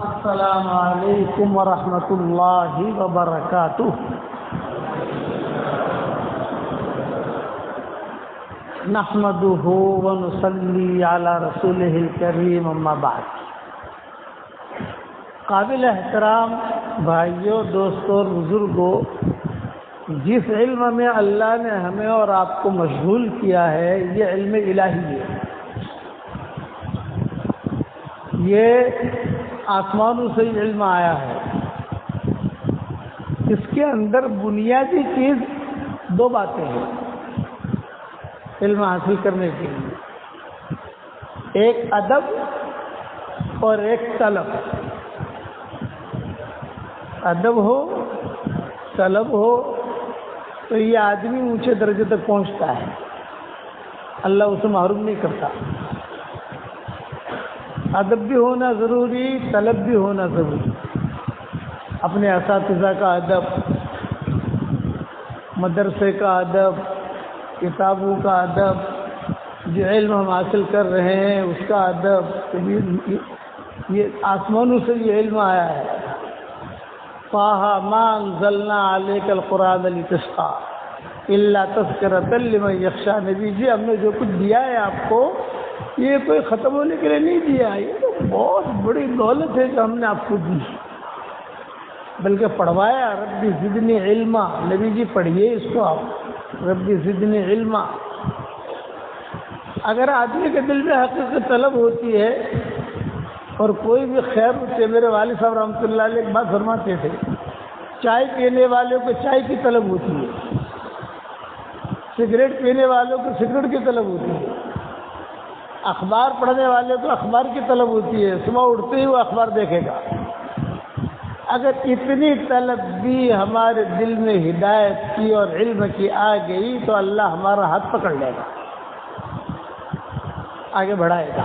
السلام علیکم ورحمۃ اللہ وبرکاتہ۔ نحمده ونصلی علی رسولہ الکریم، اما بعد۔ قابل احترام بھائیوں، دوستوں اور بزرگوں، جس علم میں اللہ نے ہمیں اور آپ کو مشغول کیا ہے یہ علم الہی ہے۔ یہ آسمانوں سے علم آیا ہے۔ اس کے اندر بنیادی چیز دو باتیں ہیں علم حاصل کرنے کے لیے، ایک ادب اور ایک طلب۔ ادب ہو، طلب ہو تو یہ آدمی اونچے درجے تک پہنچتا ہے، اللہ اسے محروم نہیں کرتا۔ ادب بھی ہونا ضروری، طلب بھی ہونا ضروری۔ اپنے اساتذہ کا ادب، مدرسے کا ادب، کتابوں کا ادب، جو علم ہم حاصل کر رہے ہیں اس کا ادب، یہ آسمانوں سے یہ علم آیا ہے۔ طٰہٰ مَا أَنزَلْنَا عَلَيْكَ الْقُرْآنَ لِتَشْقَىٰ إِلَّا تَذْكِرَةً لِمَن يَخْشَىٰ۔ نبی جی ہم نے جو کچھ دیا ہے آپ کو یہ کوئی ختم ہونے کے لیے نہیں دیا، یہ تو بہت بڑی دولت ہے جو ہم نے آپ کو دی، بلکہ پڑھوایا۔ رب زدنی علما، نبی جی پڑھیے اس کو آپ، رب زدنی علما۔ اگر آدمی کے دل میں حقیقت طلب ہوتی ہے اور کوئی بھی خیر ہوتی ہے، میرے والد صاحب رحمۃ اللہ علیہ ایک بات فرماتے تھے، چائے پینے والوں کو چائے کی طلب ہوتی ہے، سگریٹ پینے والوں کو سگریٹ کی طلب ہوتی ہے، اخبار پڑھنے والے کو اخبار کی طلب ہوتی ہے، صبح اٹھتے ہی وہ اخبار دیکھے گا۔ اگر اتنی طلب بھی ہمارے دل میں ہدایت کی اور علم کی آ گئی تو اللہ ہمارا ہاتھ پکڑ لے گا، آگے بڑھائے گا۔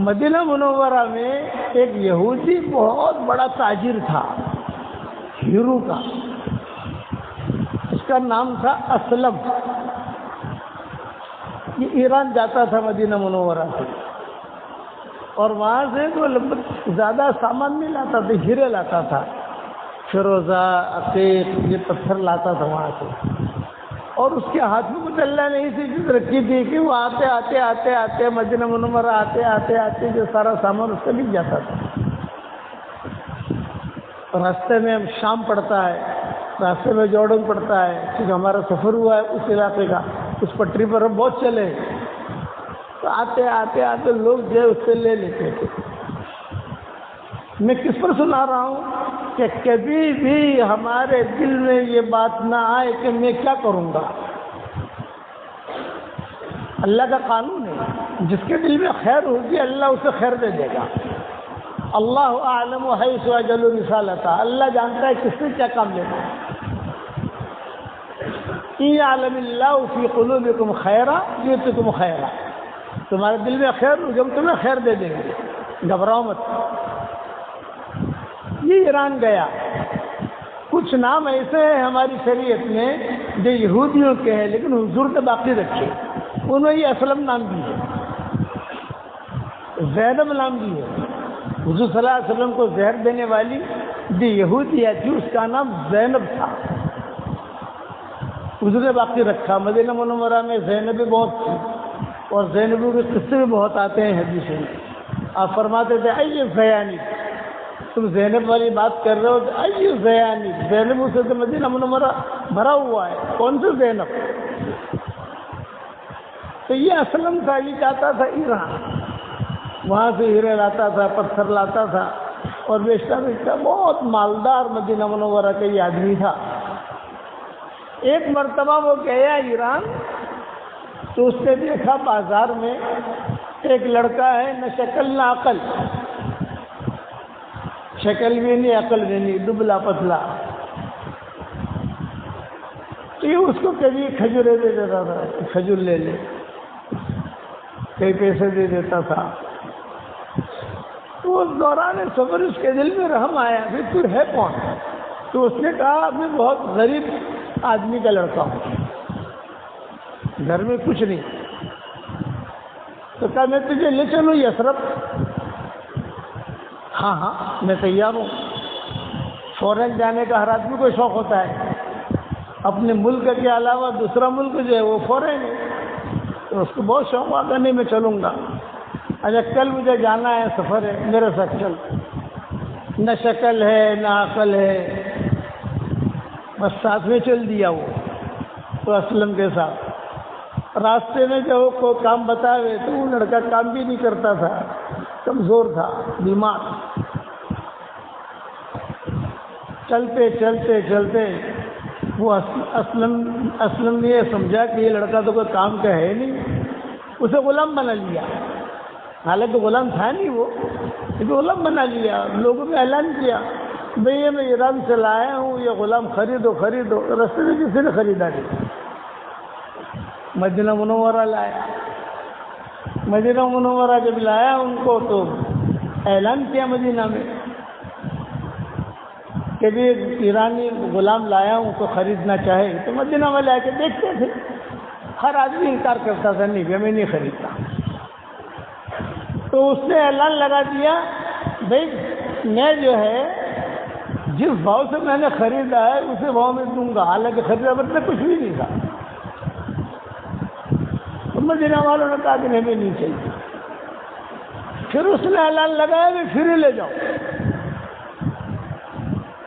مدینہ منورہ میں ایک یہودی بہت بڑا تاجر تھا، ہیرو کا، اس کا نام تھا اسلم۔ یہ ایران جاتا تھا مدینہ منورہ سے، اور وہاں سے وہ زیادہ سامان نہیں لاتا تھا، ہیرے لاتا تھا، فیروزہ، عقیق، یہ پتھر لاتا تھا وہاں سے۔ اور اس کے ہاتھ میں کچھ اللہ نے ایسی چیز رکھی تھی کہ وہ آتے مدینہ منورہ آتے جو سارا سامان اس کا بک جاتا تھا۔ راستے میں شام پڑتا ہے، راستے میں جارڈن پڑتا ہے، کیونکہ ہمارا سفر ہوا ہے اس علاقے کا، اس پٹری پر ہم بہت چلے، تو آتے لوگ جو ہے اس سے لے لیتے تھے۔ میں کس پر سنا رہا ہوں کہ کبھی بھی ہمارے دل میں یہ بات نہ آئے کہ میں کیا کروں گا۔ اللہ کا قانون ہے، جس کے دل میں خیر ہوگی اللہ اسے خیر دے دے گا۔ اللہ اعلم حیث یجعل رسالتہ، اللہ جانتا ہے کس نے کیا کام لینا ہے۔ ان یعلم اللہ فی قلوبکم خیرا یؤتکم خیرا، تمہارے دل میں خیر ہوگی ہم تمہیں خیر دے دیں گے، گھبراؤ مت۔ یہ ایران گیا۔ کچھ نام ایسے ہیں ہماری شریعت میں جو یہودیوں کے ہیں لیکن حضور نے باقی رکھے، انہوں یہ اسلم نام دی ہے، زینب نام دی ہے۔ حضور صلی اللہ علیہ وسلم کو زہر دینے والی جو یہودیہ تھی اس کا نام زینب تھا، حضور نے باقی رکھا۔ مدینہ منورہ میں زینب بھی بہت تھی اور زینبوں کے قصے بھی بہت آتے ہیں حدیثوں میں۔ آپ فرماتے تھے ائی زیانی، تم زینب والی بات کر رہے ہو، ائی زیانی، زینبوں سے تو مدینہ منورہ بھرا ہوا ہے، کون سے زینب؟ تو یہ اسلم تھا، یہ چاہتا تھا ایران، وہاں سے ہیرے لاتا تھا، پتھر لاتا تھا اور بیچتا بہت مالدار مدینہ منورہ کا یہ آدمی تھا۔ ایک مرتبہ وہ گیا ایران تو اس نے دیکھا بازار میں ایک لڑکا ہے، نہ شکل نہ عقل، شکل بھی نہیں عقل بھی نہیں، دبلا پتلا۔ تو یہ اس کو کبھی کھجورے دے دیتا تھا، کھجور لے لے، کئی پیسے دے دیتا تھا۔ تو اس دوران سفر اس کے دل میں رحم آیا، پھر تو ہے کون؟ تو اس نے کہا میں بہت غریب آدمی کا لڑکا ہوں، گھر میں کچھ نہیں۔ تو کہا میں تجھے لے چلوں یثرب، ہاں ہاں میں تیار ہوں. فورن جانے کا ہر آدمی کو شوق ہوتا ہے. اپنے ملک کے علاوہ دوسرا ملک جو ہے وہ فورن ہے، تو اس کو بہت شوق ہوا کہ نہیں میں چلوں گا. اچھا کل مجھے جانا ہے، سفر ہے، میرے ساتھ چل. نہ شکل ہے نہ عقل ہے، بس ساتھ میں چل دیا وہ تو اسلم کے ساتھ. راستے میں جب وہ کوئی کام بتاوے تو وہ لڑکا کام بھی نہیں کرتا تھا، کمزور تھا، بیمار. چلتے چلتے چلتے وہ اسلم نے یہ سمجھا کہ یہ لڑکا تو کوئی کام کا ہے نہیں، اسے غلام بنا لیا. حالانکہ غلام تھا نہیں وہ، لیکن غلام بنا لیا. لوگوں نے اعلان کیا بھئی یہ میں ایران سے لایا ہوں، یہ غلام خریدو خریدو. رستے میں کسی نے خریدا نہیں. مدینہ منورہ لایا. مدینہ منورہ جب لایا ان کو تو اعلان کیا مدینہ میں کہ بھی ایرانی غلام لایا ہوں تو خریدنا چاہے. تو مدینہ والے آ کے دیکھتے تھے. ہر آدمی انکار کرتا تھا، نہیں میں نہیں خریدتا. تو اس نے اعلان لگا دیا بھائی میں جو ہے جس بھاؤ سے میں نے خریدا ہے اسی بھاؤ میں دوں گا. حالانکہ خریدا مطلب کچھ بھی نہیں تھا. تو مدینہ والوں نے کہا کہ ہمیں نہیں چاہیے. پھر اس نے اعلان لگایا کہ فری لے جاؤ،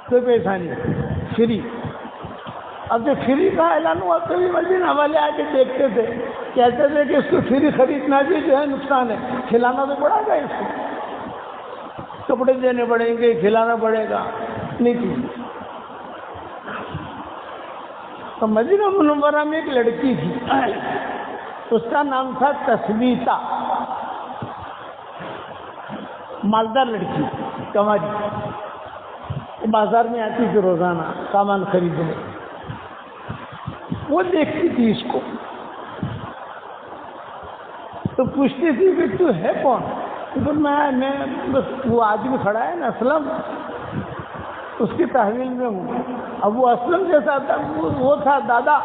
کوئی پیسہ نہیں، فری. اب جب فری کا اعلان ہوا تو بھی مدینہ والے آ کے دیکھتے تھے، کہتے تھے کہ اس کو فری خریدنا بھی جو ہے نقصان ہے، کھلانا تو پڑے گا، اس کو کپڑے دینے پڑیں گے، کھلانا پڑے گا. نہیں تھی. تو مدینہ منورہ میں ایک لڑکی تھی، اس کا نام تھا تثبیتہ. مالدار لڑکی، کماری، بازار میں آتی تھی روزانہ سامان خریدنے. وہ دیکھتی تھی اس کو تو پوچھتی تھی کہ تو ہے کون؟ تو میں بس وہ آدمی کھڑا ہے نا اسلم، اس کی تحویل میں ہوں. اب وہ اسلم جیسا تھا، وہ تھا دادا،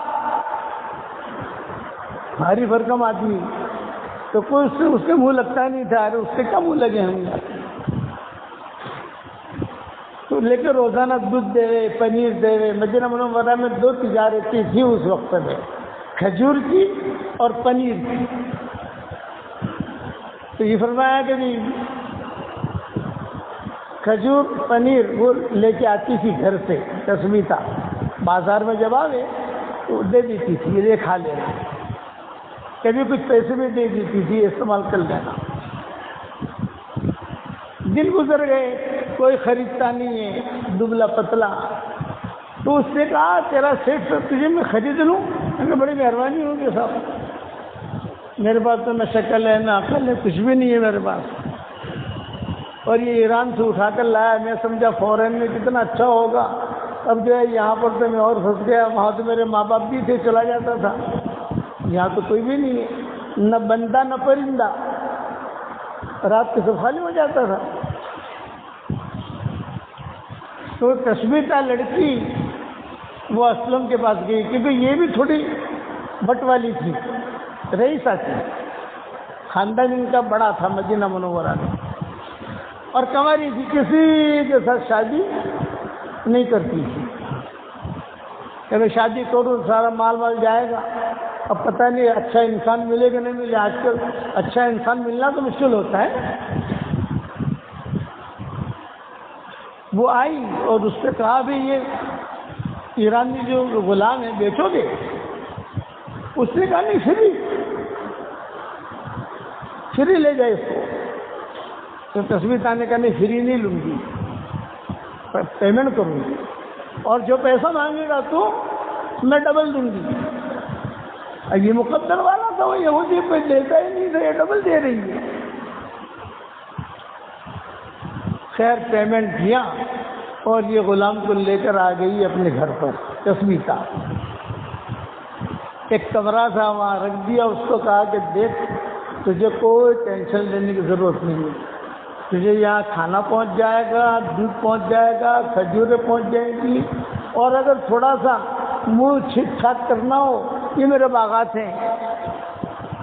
بھاری بھرکم آدمی. تو کوئی اس کے منہ لگتا نہیں تھا. ارے اس سے کیا منہ لگے ہم. تو لے کے روزانہ دودھ دے، پنیر دے. مدینہ منورہ میں 2 تجارتیں تھیں اس وقت میں، کھجور کی اور پنیر کی. تو یہ فرمایا کہ کھجور پنیر وہ لے کے آتی تھی گھر سے تثبیتہ. بازار میں جب آوے تو دے دیتی تھی، یہ کھا لینا. کبھی کچھ پیسے بھی دے دیتی تھی، استعمال کر لینا. دن گزر گئے، کوئی خریدتا نہیں ہے، دبلا پتلا. تو اس نے کہا تیرا سیٹ تجھے میں خرید لوں؟ میں نے بڑی مہربانی ہوگی صاحب، میرے پاس تو نہ شکل ہے نہ عقل ہے، کچھ بھی نہیں ہے میرے پاس. اور یہ ایران سے اٹھا کر لایا، میں سمجھا فورن میں کتنا اچھا ہوگا. اب جو ہے یہاں پر تو میں اور پھنس گیا. وہاں تو میرے ماں باپ بھی تھے، چلا جاتا تھا. یہاں تو کوئی بھی نہیں ہے، نہ بندہ نہ پرندہ. رات کے سب خالی ہو جاتا تھا. تو تثبیتہ لڑکی وہ اسلم کے پاس گئی، کیونکہ یہ بھی تھوڑی بٹ والی تھی، رئیسہ تھی. خاندان ان کا بڑا تھا مدینہ منورہ میں، اور کنواری تھی، کسی کے ساتھ شادی نہیں کرتی تھی. کہ میں شادی کروں سارا مال جائے گا. اب پتہ نہیں اچھا انسان ملے گا نہیں ملے. آج کل اچھا انسان ملنا تو مشکل ہوتا ہے. وہ آئی اور اس سے کہا بھی یہ ایرانی جو غلام ہے بیچو گے؟ اس نے کہا نہیں، فری لے جائے اس کو. تو تثبیت آنے کا نہیں، فری نہیں لوں گی، پیمنٹ کروں گی، اور جو پیسہ مانگے گا تو میں ڈبل دوں گی. یہ مقدر والا تھا، وہ یہودی پہ دیتا ہی نہیں تھا، یہ ڈبل دے رہی ہے. خیر پیمنٹ کیا اور یہ غلام کو لے کر آ گئی اپنے گھر پر. تثبیتہ ایک کمرہ تھا وہاں رکھ دیا. اس کو کہا کہ دیکھ تجھے کوئی ٹینشن لینے کی ضرورت نہیں ہے، تجھے یہاں کھانا پہنچ جائے گا، دودھ پہنچ جائے گا، کھجوریں پہنچ جائیں گی، اور اگر تھوڑا سا منہ چھٹ چھاٹ کرنا ہو یہ میرے باغات ہیں.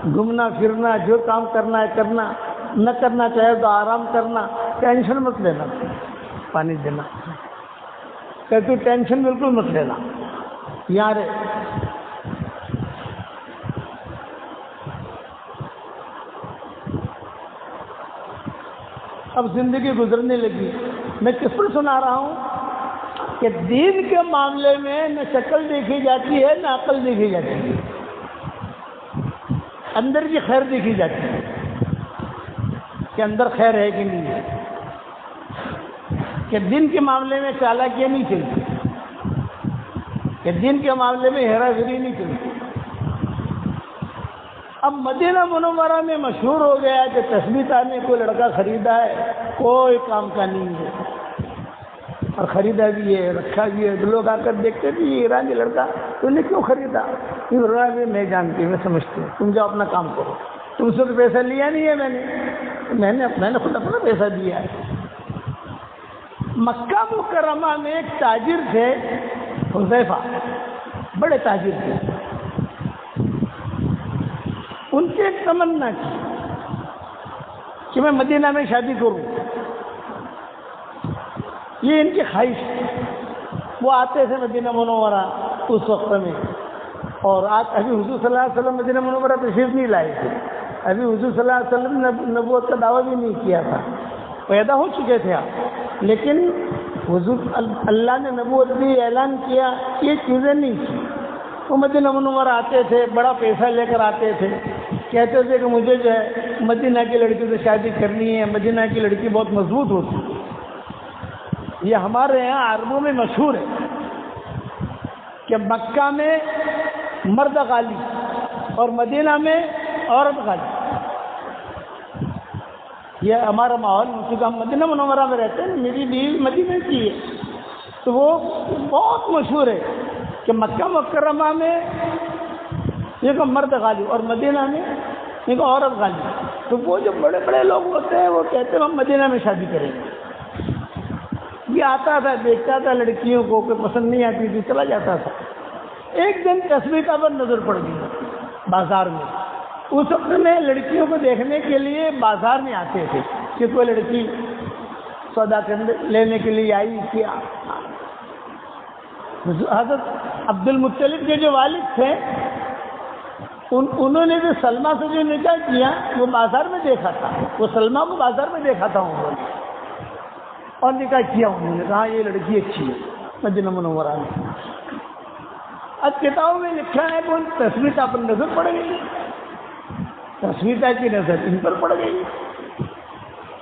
گھومنا پھرنا جو کام کرنا ہے کرنا، نہ کرنا چاہے تو آرام کرنا. ٹینشن مت لینا، پانی دینا کہ تو ٹینشن بالکل مت لینا، یہاں رہے۔ اب زندگی گزرنے لگی، میں کس پر سنا رہا ہوں کہ دین کے معاملے میں نہ شکل دیکھی جاتی ہے نہ عقل دیکھی جاتی ہے، اندر کی خیر دیکھی جاتی ہے کہ اندر خیر ہے کہ نہیں ہے، کہ دین کے معاملے میں چالاکیاں نہیں چلتی، کہ دین کے معاملے میں ہیرا پھیری نہیں چلتی۔ اب مدینہ منورہ میں مشہور ہو گیا کہ تثبیتہ نے کوئی لڑکا خریدا ہے، کوئی کام کا نہیں ہے، اور خریدا بھی ہے، رکھا بھی ہے، لوگ آ کر دیکھتے تھے یہ ایرانی لڑکا تو نے کیوں خریدا؟ میں جانتی ہوں، میں سمجھتی ہوں، تم جاؤ اپنا کام کرو، تم سے تو پیسہ لیا نہیں ہے میں نے خود اپنا پیسہ دیا ہے۔ مکہ مکرمہ میں ایک تاجر تھے حذیفہ، بڑے تاجر تھے، ان کی ایک تمنا تھی کہ میں مدینہ میں شادی کروں، یہ ان کی خواہش تھی۔ وہ آتے تھے مدینہ منورہ اس وقت میں، اور آج ابھی حضور صلی اللہ علیہ وسلم مدینہ منورہ تشریف نہیں لائے تھے، ابھی حضور صلی اللہ علیہ وسلم نے نبوت کا دعویٰ بھی نہیں کیا تھا، پیدا ہو چکے تھے آپ، لیکن حضور اللہ نے نبوت بھی اعلان کیا، یہ چیزیں نہیں تھیں۔ وہ مدینہ منورہ آتے تھے، بڑا پیسہ لے کر آتے تھے، کہتے تھے کہ مجھے جو ہے مدینہ کی لڑکی سے شادی کرنی ہے، مدینہ کی لڑکی بہت مضبوط ہوتی ہے۔ یہ ہمارے یہاں عربوں میں مشہور ہے کہ مکہ میں مرد غالی اور مدینہ میں عورت غالی۔ یہ ہمارا ماحول، کیونکہ ہم مدینہ منورہ میں رہتے ہیں، میری بیوی مدینہ کی ہے، تو وہ بہت مشہور ہے کہ مکہ مکرمہ میں ایک یہ غالی اور مدینہ میں ایک عورت غالی۔ تو وہ جو بڑے بڑے لوگ ہوتے ہیں وہ کہتے ہیں ہم مدینہ میں شادی کریں گے۔ یہ آتا تھا، دیکھتا تھا لڑکیوں کو، کوئی پسند نہیں آتی تھی، چلا جاتا تھا۔ ایک دن تصویرہ پر نظر پڑ گئی بازار میں، اس وقت میں لڑکیوں کو دیکھنے کے لیے بازار میں آتے تھے کہ کوئی لڑکی سودا لینے کے لیے آئی کیا۔ حضرت عبد المطلب کے جو والد تھے انہوں نے جو سلمہ سے جو نکاح کیا وہ بازار میں دیکھا تھا، وہ سلمہ کو بازار میں دیکھا تھا انہوں نے، اور نکاح کیا انہوں نے، کہا یہ لڑکی اچھی ہے مدینہ منورہ میں۔ اب کتابوں میں لکھا ہے کہ تصویرہ پر نظر پڑ گئی، تصویرہ کی نظر ان پر پڑ گئی،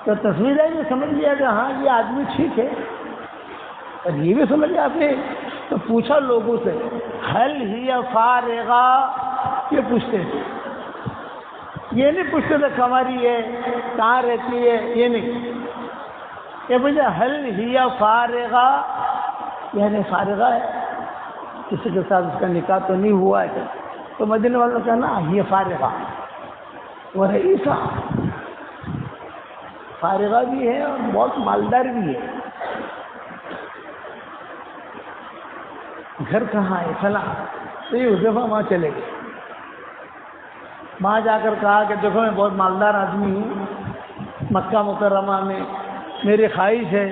تو تصویرہ یہ سمجھ لیا کہ ہاں یہ آدمی ٹھیک ہے، اور یہ بھی سمجھ آتے تو پوچھا لوگوں سے حل ہی فارغہ، یہ پوچھتے تھے، یہ نہیں پوچھتے تھے کماری ہے کہاں رہتی ہے، یہ نہیں، یہ پوچھے حل ہی فارغہ، یعنی فارغہ ہے، کسی کے ساتھ اس کا نکاح تو نہیں ہوا ہے، تو مدینہ والوں کا نا یہ فارغہ، وہ رئیسہ فارغہ بھی ہے اور بہت مالدار بھی ہے، گھر کہاں ہے فلاں، تو یہ حذیفہ وہاں چلے گئے، وہاں جا کر کہا کہ دیکھو میں بہت مالدار آدمی ہوں، مکہ مکرمہ میں میری خواہش ہے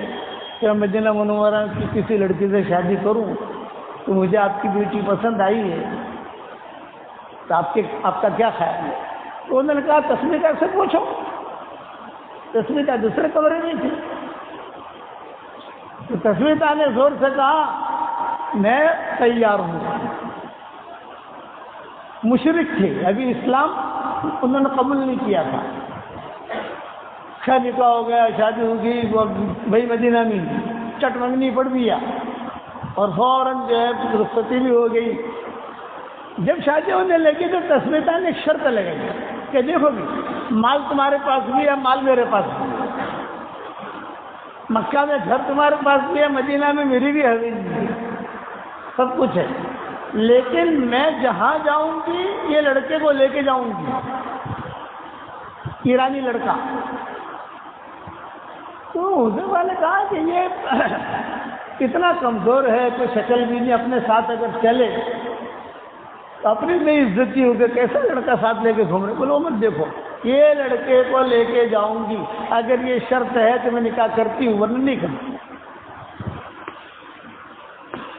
کہ میں مدینہ منورہ کی کسی لڑکی سے شادی کروں، تو مجھے آپ کی بیٹی پسند آئی ہے، تو آپ کا کیا خیال ہے؟ تو انہوں نے کہا تصویرہ سے پوچھو، تصویرہ دوسرے کمرے میں تھی، تو تصویرہ نے زور سے کہا میں تیار ہوں، مشرک تھے، ابھی اسلام انہوں نے قبول نہیں کیا تھا، نکاح ہو گیا، شادی ہو گئی، بھائی مدینہ میں چٹ منگنی پڑ دیا، اور فوراً جو ہے رخصتی بھی ہو گئی۔ جب شادی ہونے لگی تو تصویرہ نے شرط لگائی کہ دیکھو بھی مال تمہارے پاس بھی ہے، مال میرے پاس بھی ہے، مکہ میں گھر تمہارے پاس بھی ہے، مدینہ میں میری بھی حویلی ہے، سب کچھ ہے، لیکن میں جہاں جاؤں گی یہ لڑکے کو لے کے جاؤں گی، ایرانی لڑکا۔ تو حذیفہ نے کہا کہ یہ اتنا کمزور ہے، کوئی شکل بھی نہیں، اپنے ساتھ اگر چلے تو اپنی بے عزتی ہو کہ کیسا لڑکا ساتھ لے کے گھوم رہے، بولو مت دیکھو یہ لڑکے کو لے کے جاؤں گی، اگر یہ شرط ہے تو میں نکاح کرتی ہوں ورنہ نہیں کرتی۔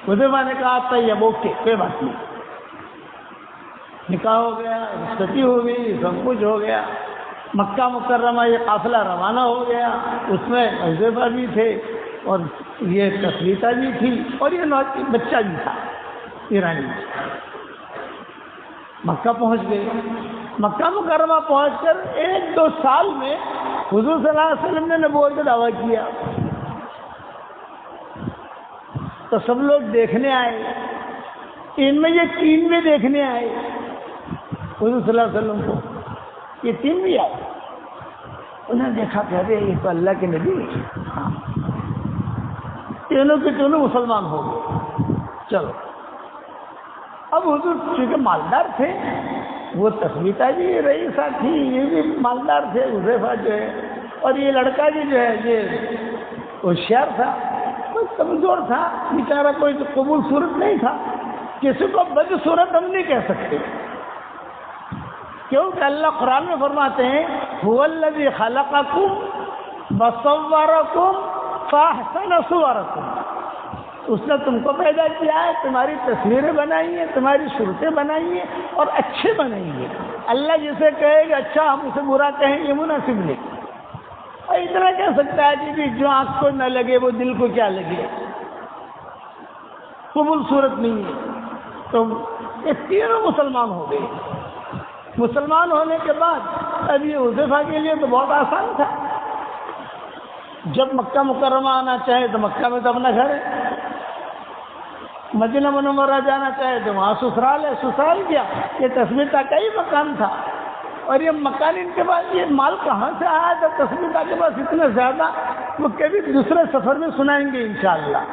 حذیفہ نے کہا طیب اوکے کوئی بات نہیں، نکاح ہو گیا، رخصتی ہو گئی، سب کچھ ہو گیا۔ مکہ مکرمہ یہ قافلہ روانہ ہو گیا، اس میں حذیفہ بھی تھے اور یہ تثلیثہ بھی تھی اور یہ بچہ بھی تھا ایرانی۔ مکہ پہنچ گئے، مکہ مکرمہ پہنچ کر 1-2 سال میں حضور صلی اللہ علیہ وسلم نے نبوت کا دعویٰ کیا، تو سب لوگ دیکھنے آئے، ان میں یہ 3 بھی دیکھنے آئے حضور صلی اللہ علیہ وسلم کو، یہ 3 بھی آئے۔ انہوں نے دیکھا کہ ارے یہ تو اللہ کے نبی ہے، تینوں کے تینوں مسلمان ہو گئے۔ چلو اب حضور چونکہ مالدار تھے، وہ تثلیثہ بھی رئیسہ تھی، یہ بھی مالدار تھے حذیفہ جو ہے، اور یہ لڑکا بھی جو ہے یہ ہوشیار تھا، کوئی کمزور تھا بیچارہ، کوئی قبول صورت نہیں تھا، کسی کو بد صورت ہم نہیں کہہ سکتے، کیونکہ اللہ قرآن میں فرماتے ہیں هو الذی خلقکم وصورکم فاحسن صورکم، اس نے تم کو پیدا کیا ہے، تمہاری تصویریں بنائی ہیں، تمہاری صورتیں بنائی ہیں اور اچھے بنائی ہیں۔ اللہ جسے کہے کہ اچھا ہم اسے برا کہیں یہ مناسب نہیں، اور اتنا کہہ سکتا ہے کہ جو آنکھ کو نہ لگے وہ دل کو کیا لگے، قبول صورت نہیں ہے۔ تو یہ تینوں مسلمان ہو گئے۔ مسلمان ہونے کے بعد اب یہ حذیفہ کے لیے تو بہت آسان تھا، جب مکہ مکرمہ آنا چاہے تو مکہ میں تو اپنا گھر ہے، مدینہ منورہ جانا چاہے تو وہاں سسرال ہے، سسرال کیا یہ تثلیثہ کا ہی مکان تھا، اور یہ مکان ان کے پاس یہ مال کہاں سے آیا تھا تثلیثہ کے پاس اتنا زیادہ، وہ کبھی دوسرے سفر میں سنائیں گے انشاءاللہ۔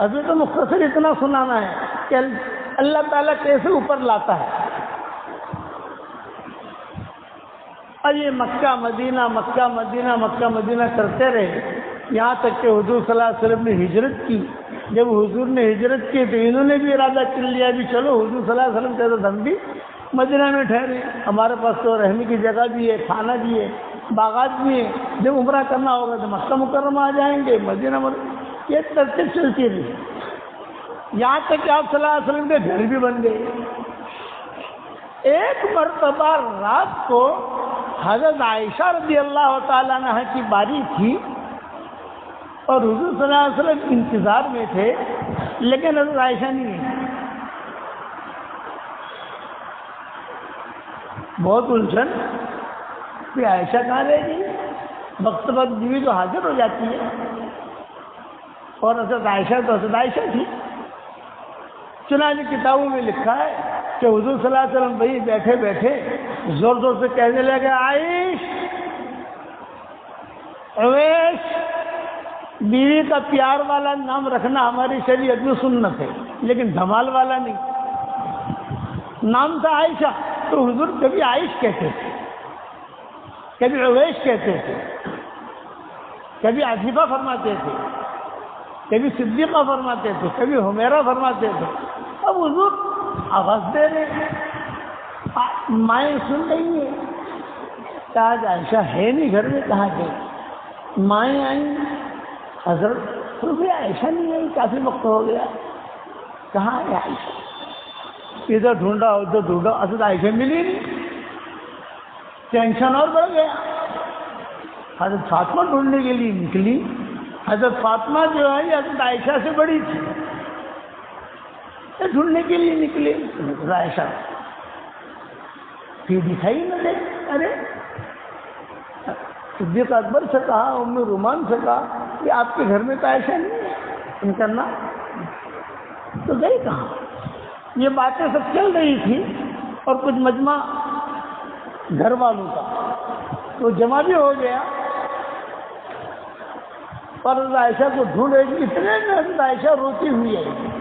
ابھی تو مختصر اتنا سنانا ہے کہ اللہ تعالیٰ کیسے اوپر لاتا ہے۔ اور یہ مکہ مدینہ مکہ مدینہ مکہ مدینہ کرتے رہے، یہاں تک کہ حضور صلی اللہ علیہ وسلم نے ہجرت کی۔ جب حضور نے ہجرت کی تو انہوں نے بھی ارادہ کر لیا بھی چلو حضور صلی اللہ علیہ وسلم کہتے ہم بھی مدینہ میں ٹھہرے، ہمارے پاس تو رہنے کی جگہ بھی ہے، کھانا بھی ہے، باغات بھی ہیں، جب عمرہ کرنا ہوگا تو مکہ مکرمہ آ جائیں گے، مدینہ یہ ترتیب چلتی رہی، یہاں تک کہ آپ صلی اللہ علیہ وسلم کے گھر بھی بن گئے۔ ایک مرتبہ رات کو حضرت عائشہ رضی اللہ تعالیٰ عنہ کی باری تھی اور حضور صلی اللہ علیہ وسلم انتظار میں تھے، لیکن حضرت عائشہ نہیں ہے۔ بہت الجھن کہ عائشہ کہاں رہ گئی، وقت وقت بیوی تو حاضر ہو جاتی ہے، اور حضرت عائشہ تو حضرت عائشہ تھی۔ چنانچہ کتابوں میں لکھا ہے کہ حضور صلی اللہ علیہ وسلم بھائی بیٹھے بیٹھے زور زور سے کہنے لگے عائش اویش، بیوی کا پیار والا نام رکھنا ہماری شریعت میں سنت ہے، لیکن دھمال والا نہیں۔ نام تھا عائشہ تو حضور کبھی عائش کہتے تھے، کبھی اویش کہتے تھے، کبھی عفیفہ فرماتے تھے، کبھی صدیقہ فرماتے تھے، کبھی حمیرہ فرماتے تھے۔ اب حضور آواز دے رہے، مائیں سن رہی ہیں کہ آج عائشہ ہے نہیں گھر میں، کہاں گئی؟ مائیں آئیں، حضرت بھی عائشہ نہیں آئی، کافی وقت ہو گیا، کہاں ہے عائشہ؟ ادھر ڈھونڈا ادھر ڈھونڈا، حضرت عائشہ ملی نہیں، ٹینشن اور بڑھ گیا۔ حضرت فاطمہ ڈھونڈنے کے لیے نکلی، حضرت فاطمہ جو ہے حضرت عائشہ سے بڑی تھی، ڈھونڈنے کے لیے نکلے حضرت عائشہ، پھر دکھائی نہ دے۔ ارے صدیق اکبر سے کہا، ام رومان سے کہا کہ آپ کے گھر میں تو عائشہ نہیں ہے، ان کرنا تو گئی کہاں؟ یہ باتیں سب چل رہی تھی، اور کچھ مجمع گھر والوں کا تو جمع بھی ہو گیا، اور حضرت عائشہ کو ڈھونڈ رہی تھی، اتنے میں حضرت عائشہ روتی ہوئی ہے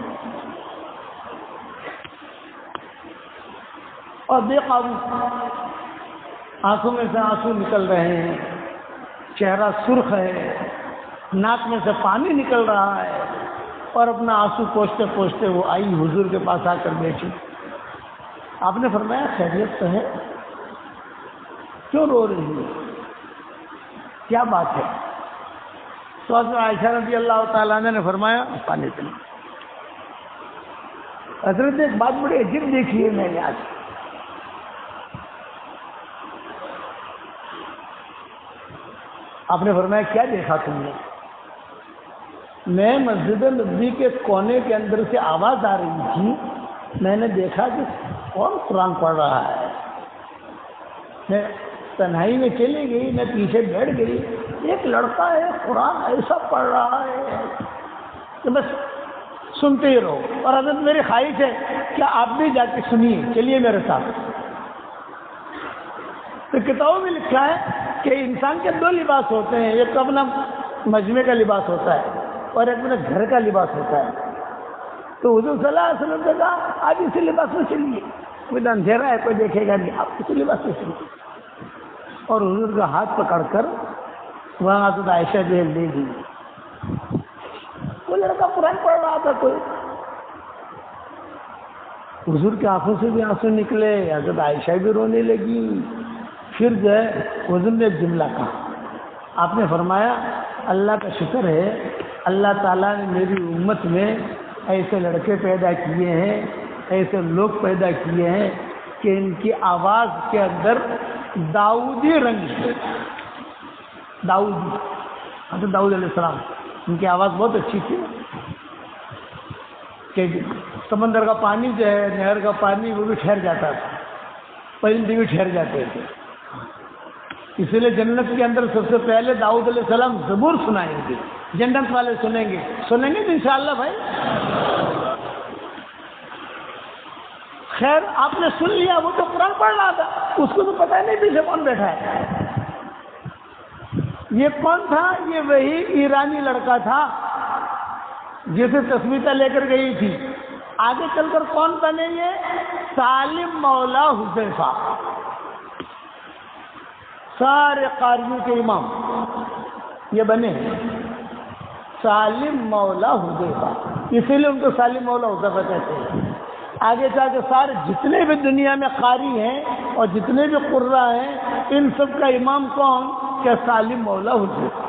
اور بے قابو، آنکھوں میں سے آنسو نکل رہے ہیں، چہرہ سرخ ہے، ناک میں سے پانی نکل رہا ہے، اور اپنا آنسو پوچھتے پوچھتے وہ آئی حضور کے پاس آ کر بیٹھی۔ آپ نے فرمایا خیریت تو ہے؟ کیوں رو رہی ہے؟ کیا بات ہے؟ تو حضرت عائشہ رضی اللہ تعالیٰ عنہ نے فرمایا پانی پی. حضرت ایک بات بڑی عجیب دیکھی ہے میں نے آج. آپ نے فرمایا کیا دیکھا تم نے؟ میں مسجد نبوی کے کونے کے اندر سے آواز آ رہی تھی. میں نے دیکھا کہ کون قرآن پڑھ رہا ہے. میں تنہائی میں چلی گئی, میں پیچھے بیٹھ گئی. ایک لڑکا ہے قرآن ایسا پڑھ رہا ہے کہ بس سنتے ہی رہو. اور حضرت میری خواہش ہے کہ آپ بھی جا کے سنیے, چلیے میرے ساتھ. تو کتابوں میں لکھا ہے کہ انسان کے دو لباس ہوتے ہیں, ایک اپنا مجمع کا لباس ہوتا ہے اور ایک اپنے گھر کا لباس ہوتا ہے. تو حضور صلی اللہ علیہ وسلم نے کہا آج اسی لباس میں چلیے, کوئی اندھیرا ہے کوئی دیکھے گا نہیں, آپ اسی لباس میں چلیے. اور حضور کا ہاتھ پکڑ کر وہاں حضرت عائشہ جیل لے گئی. وہ لڑکا قرآن پڑھ رہا تھا کوئی. حضور کی آنکھوں سے بھی آنسو نکلے, حضرت عائشہ بھی رونے لگی. پھر جو ہے حضور نے ایک جملہ کہا. آپ نے فرمایا اللہ کا شکر ہے, اللہ تعالیٰ نے میری امت میں ایسے لڑکے پیدا کیے ہیں, ایسے لوگ پیدا کیے ہیں کہ ان کی آواز کے اندر داؤدی رنگ ہے. داؤدی, حضرت داؤد علیہ السلام, ان کی آواز بہت اچھی تھی کہ سمندر کا پانی جو ہے, نہر کا پانی, وہ بھی ٹھہر جاتا تھا, پرندے بھی ٹھہر جاتے تھے. اسی لیے جنت کے اندر سب سے پہلے داؤد علیہ السلام زبور سنائیں گے, جنت والے سنیں گے تو انشاءاللہ بھائی. خیر آپ نے سن لیا, وہ تو قرآن پڑھ رہا تھا, اس کو تو پتہ نہیں پیچھے کون بیٹھا ہے. یہ کون تھا؟ یہ وہی ایرانی لڑکا تھا جسے تسمیتہ لے کر گئی تھی. آگے چل کر کون بنے؟ یہ سالم مولا حذیفہ, سارے قاریوں کے امام یہ بنے سالم مولا حذیفہ. اسی لیے ان کو سالم مولا حذیفہ کہتے ہیں. آگے جا کے سارے جتنے بھی دنیا میں قاری ہیں اور جتنے بھی قراء ہیں, ان سب کا امام کون؟ کہ سالم مولا حذیفہ.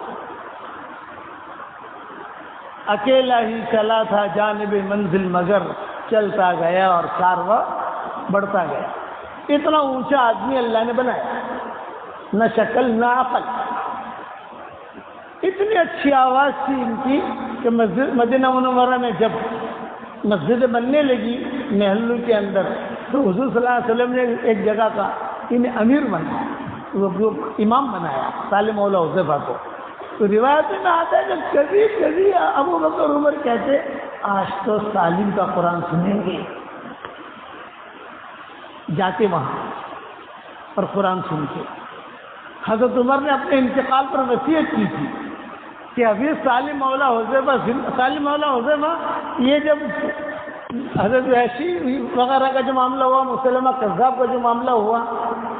اکیلا ہی چلا تھا جانب منزل, مگر چلتا گیا اور کارواں بڑھتا گیا. اتنا اونچا آدمی اللہ نے بنایا, نہ شکل نہ عقل. اتنی اچھی آواز تھی ان کی کہ مدینہ منورہ میں جب مسجد بننے لگی محلوں کے اندر, تو حضور صلی اللہ علیہ وسلم نے ایک جگہ کا انہیں امیر بنایا, وہ امام بنایا سالم مولا حذیفہ کو. تو روایت میں آتا ہے کہ کبھی کبھی ابو بکر عمر کہتے آج تو سالم کا قرآن سنیں گے, جاتے وہاں اور قرآن سن کے. حضرت عمر نے اپنے انتقال پر وصیت کی تھی کہ ابھی سالم مولا حذیفہ یہ جب حضرت وحشی وغیرہ کا جو معاملہ ہوا, مسلمہ کذاب کا جو معاملہ ہوا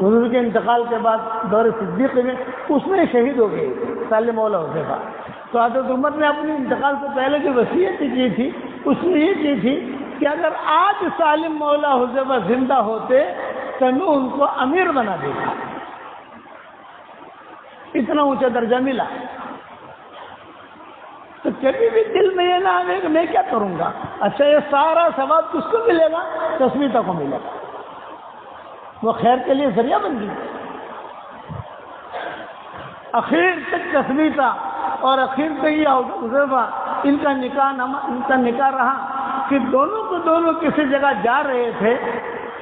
حضور کے انتقال کے بعد دور صدیق میں, اس میں شہید ہو گئے سالم مولا حذیفہ. تو حضرت عمر نے اپنے انتقال سے پہلے جو وصیت کی تھی اس میں یہ کی تھی کہ اگر آج سالم مولا حذیفہ زندہ ہوتے تو میں ان کو امیر بنا دیتا. اتنا اونچا درجہ ملا. تو کبھی بھی دل میں یہ نہ آئے کہ میں کیا کروں گا. اچھا یہ سارا ثواب کس کو ملے گا؟ تسمیتہ کو ملے گا. وہ خیر کے لیے ذریعہ بن گئی. اخیر تک تسمیتہ اور اخیر تک یہ حذیفہ ان کا نکاح رہا کہ دونوں کسی جگہ جا رہے تھے.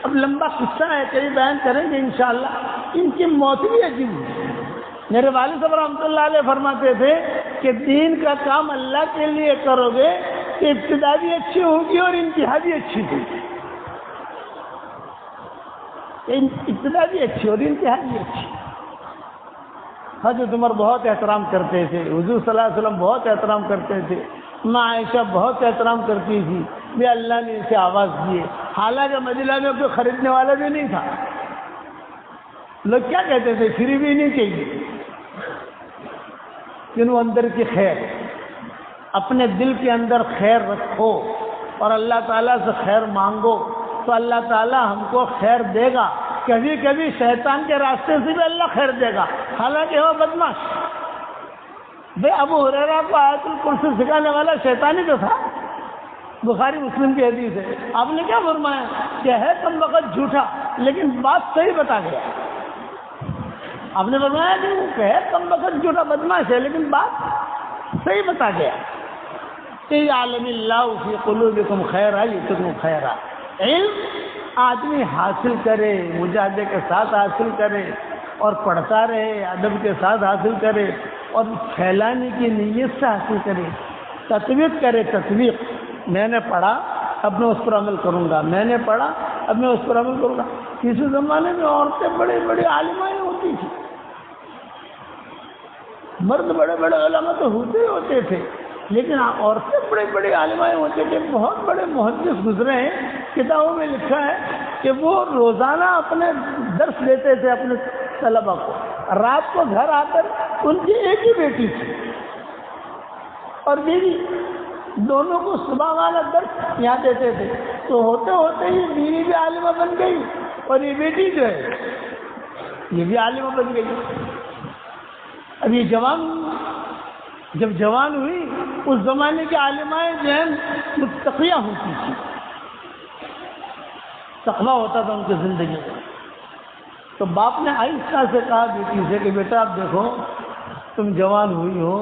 اب لمبا قصہ ہے, کئی بیان کریں گے انشاءاللہ. ان کی موت بھی عجیب ہے. میرے والد صاحب رحمۃ اللہ علیہ فرماتے تھے کہ دین کا کام اللہ کے لیے کرو گے کہ ابتدا بھی اچھی ہوگی اور انتہا بھی اچھی ہوگی. ابتدا بھی اچھی اور انتہا بھی اچھی. حضرت عمر بہت احترام کرتے تھے, حضور صلی اللہ علیہ وسلم بہت احترام کرتے تھے, ماں عائشہ بہت احترام کرتی تھی. بھی اللہ نے اسے آواز دیے. حالانکہ مدینہ میں کوئی خریدنے والا بھی نہیں تھا. لوگ کیا کہتے تھے, فری بھی نہیں چاہیے. کیوں اندر کی خیر, اپنے دل کے اندر خیر رکھو اور اللہ تعالیٰ سے خیر مانگو تو اللہ تعالیٰ ہم کو خیر دے گا. کبھی کبھی شیطان کے راستے سے بھی اللہ خیر دے گا، حالانکہ وہ بدماش۔ بھائی ابو ہریرہ کو آیت الکرسی سکھانے والا شیطان ہی تو تھا، بخاری مسلم کی حدیث ہے۔ آپ نے کیا فرمایا کہ ہے کم وقت جھوٹا لیکن بات صحیح بتا گیا۔ آپ نے فرمایا کہ وہ ہے کم وقت جھوٹا بدماش ہے لیکن بات صحیح بتا گیا۔ یعلم اللہ فی قلوبکم خیرا یؤتکم خیرا۔ علم آدمی حاصل کرے، مجاہدے کے ساتھ حاصل کرے اور پڑھتا رہے، ادب کے ساتھ حاصل کرے اور پھیلانے کی نیت سے حاصل کرے، تطبیق کرے۔ تطبیق، میں نے پڑھا اب میں اس پر عمل کروں گا، میں نے پڑھا اب میں اس پر عمل کروں گا۔ کسی زمانے میں عورتیں بڑے بڑے عالمائیں ہوتی تھیں، مرد بڑے بڑے علماء تو ہوتے ہی ہوتے تھے، لیکن عورتیں بڑے بڑے عالمائیں ہوتے تھے۔ بہت بڑے محدث گزرے ہیں، کتابوں میں لکھا ہے کہ وہ روزانہ اپنے درس دیتے تھے اپنے طلبہ کو، رات کو گھر آ کر ان کی ایک ہی بیٹی تھی اور بیوی، دونوں کو صبح والا درس یہاں دیتے تھے، تو ہوتے ہوتے ہی بیوی بھی عالمہ بن گئی اور یہ بیٹی جو ہے یہ بھی عالمہ بن گئی۔ اب یہ جب جوان ہوئی، اس زمانے کی عالمائیں جو ہیں متقیہ ہوتی تھی، تقویٰ ہوتا تھا ان کی زندگی میں۔ تو باپ نے آہستہ سے کہا بیٹی سے کہ بیٹا اب دیکھو تم جوان ہوئی ہو،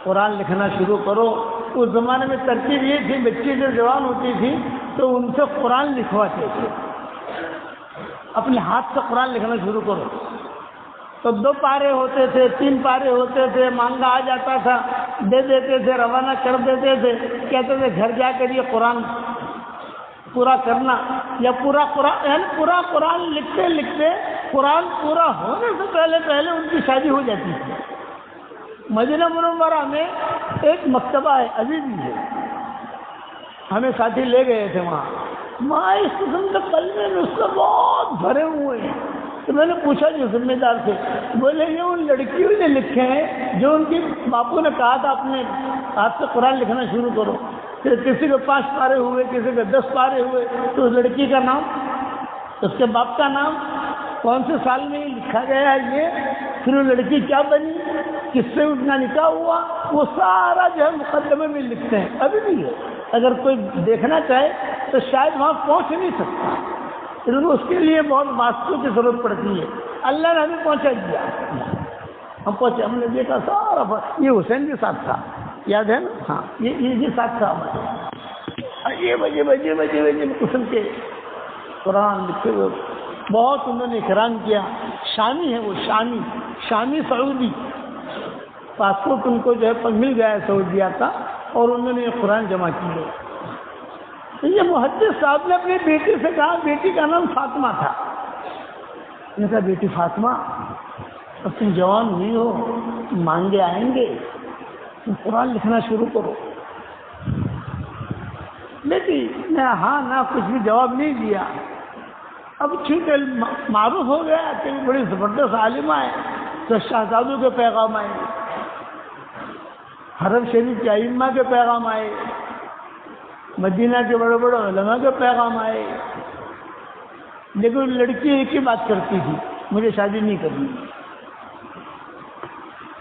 قرآن لکھنا شروع کرو۔ اس زمانے میں ترتیب یہ تھی، بچی جو جوان ہوتی تھی تو ان سے قرآن لکھواتے تھے، اپنے ہاتھ سے قرآن لکھنا شروع کرو۔ تو 2 پارے ہوتے تھے، 3 پارے ہوتے تھے، مانگا آ جاتا تھا، دے دیتے تھے، روانہ کر دیتے تھے، کہتے تھے گھر جا کر یہ قرآن پورا کرنا، یا پورا قرآن، یعنی پورا قرآن لکھتے لکھتے قرآن پورا ہونے سے پہلے پہلے ان کی شادی ہو جاتی تھی۔ مدینہ منورہ میں ایک مکتبہ ہے، عزیزی ہے، ہمیں ساتھی لے گئے تھے وہاں اس قسم کے کلمے میں اس کا بہت بھرے ہوئے ہیں۔ تو میں نے پوچھا جو ذمہ دار تھے، بولے یہ ان لڑکیوں نے لکھے ہیں جو ان کی باپو نے کہا تھا اپنے ہاتھ سے قرآن لکھنا شروع کرو۔ پھر کسی کے 5 پارے ہوئے، کسی کے 10 پارے ہوئے، تو اس لڑکی کا نام، اس کے باپ کا نام، کون سے سال میں لکھا گیا ہے یہ، پھر وہ لڑکی کیا بنی، کس سے اس کا نکاح ہوا، وہ سارا جو ہے مقدمے میں لکھتے ہیں، ابھی بھی ہے۔ اگر کوئی دیکھنا چاہے تو شاید وہاں پہنچ نہیں سکتا، اس کے لیے بہت واسطوں کی ضرورت پڑتی ہے۔ اللہ نے ہمیں پہنچا دیا، ہم پہنچے، ہم نے دیکھا سارا۔ یہ حسین بھی ساتھ تھا، یاد ہے نا؟ ہاں، یہ ساتھ تھا ہمارے، یہ بجے قسم کے قرآن لکھے ہوئے، بہت انہوں نے اکرام کیا۔ شامی ہے وہ، شامی سعودی، پاسپورٹ ان کو جو ہے مل گیا ہے سعودیہ کا، اور انہوں نے یہ قرآن جمع کیے۔ یہ محدث صاحب نے اپنی بیٹی سے کہا، بیٹی کا نام فاطمہ تھا، نے کہا بیٹی فاطمہ اب تم جوان ہوئی ہو، مانگے آئیں گے، تم قرآن لکھنا شروع کرو۔ بیٹی نے ہاں نہ کچھ بھی جواب نہیں دیا۔ اب ٹھیک ہے، معروف ہو گیا کہ بڑی زبردست عالمہ ہے، تو شہزادوں کے پیغام آئے، حرم شریف کے ائمہ کے پیغام آئے، مدینہ کے بڑے بڑے علماء کے پیغام آئے، لیکن لڑکی ایک ہی بات کرتی تھی، مجھے شادی نہیں کرنی،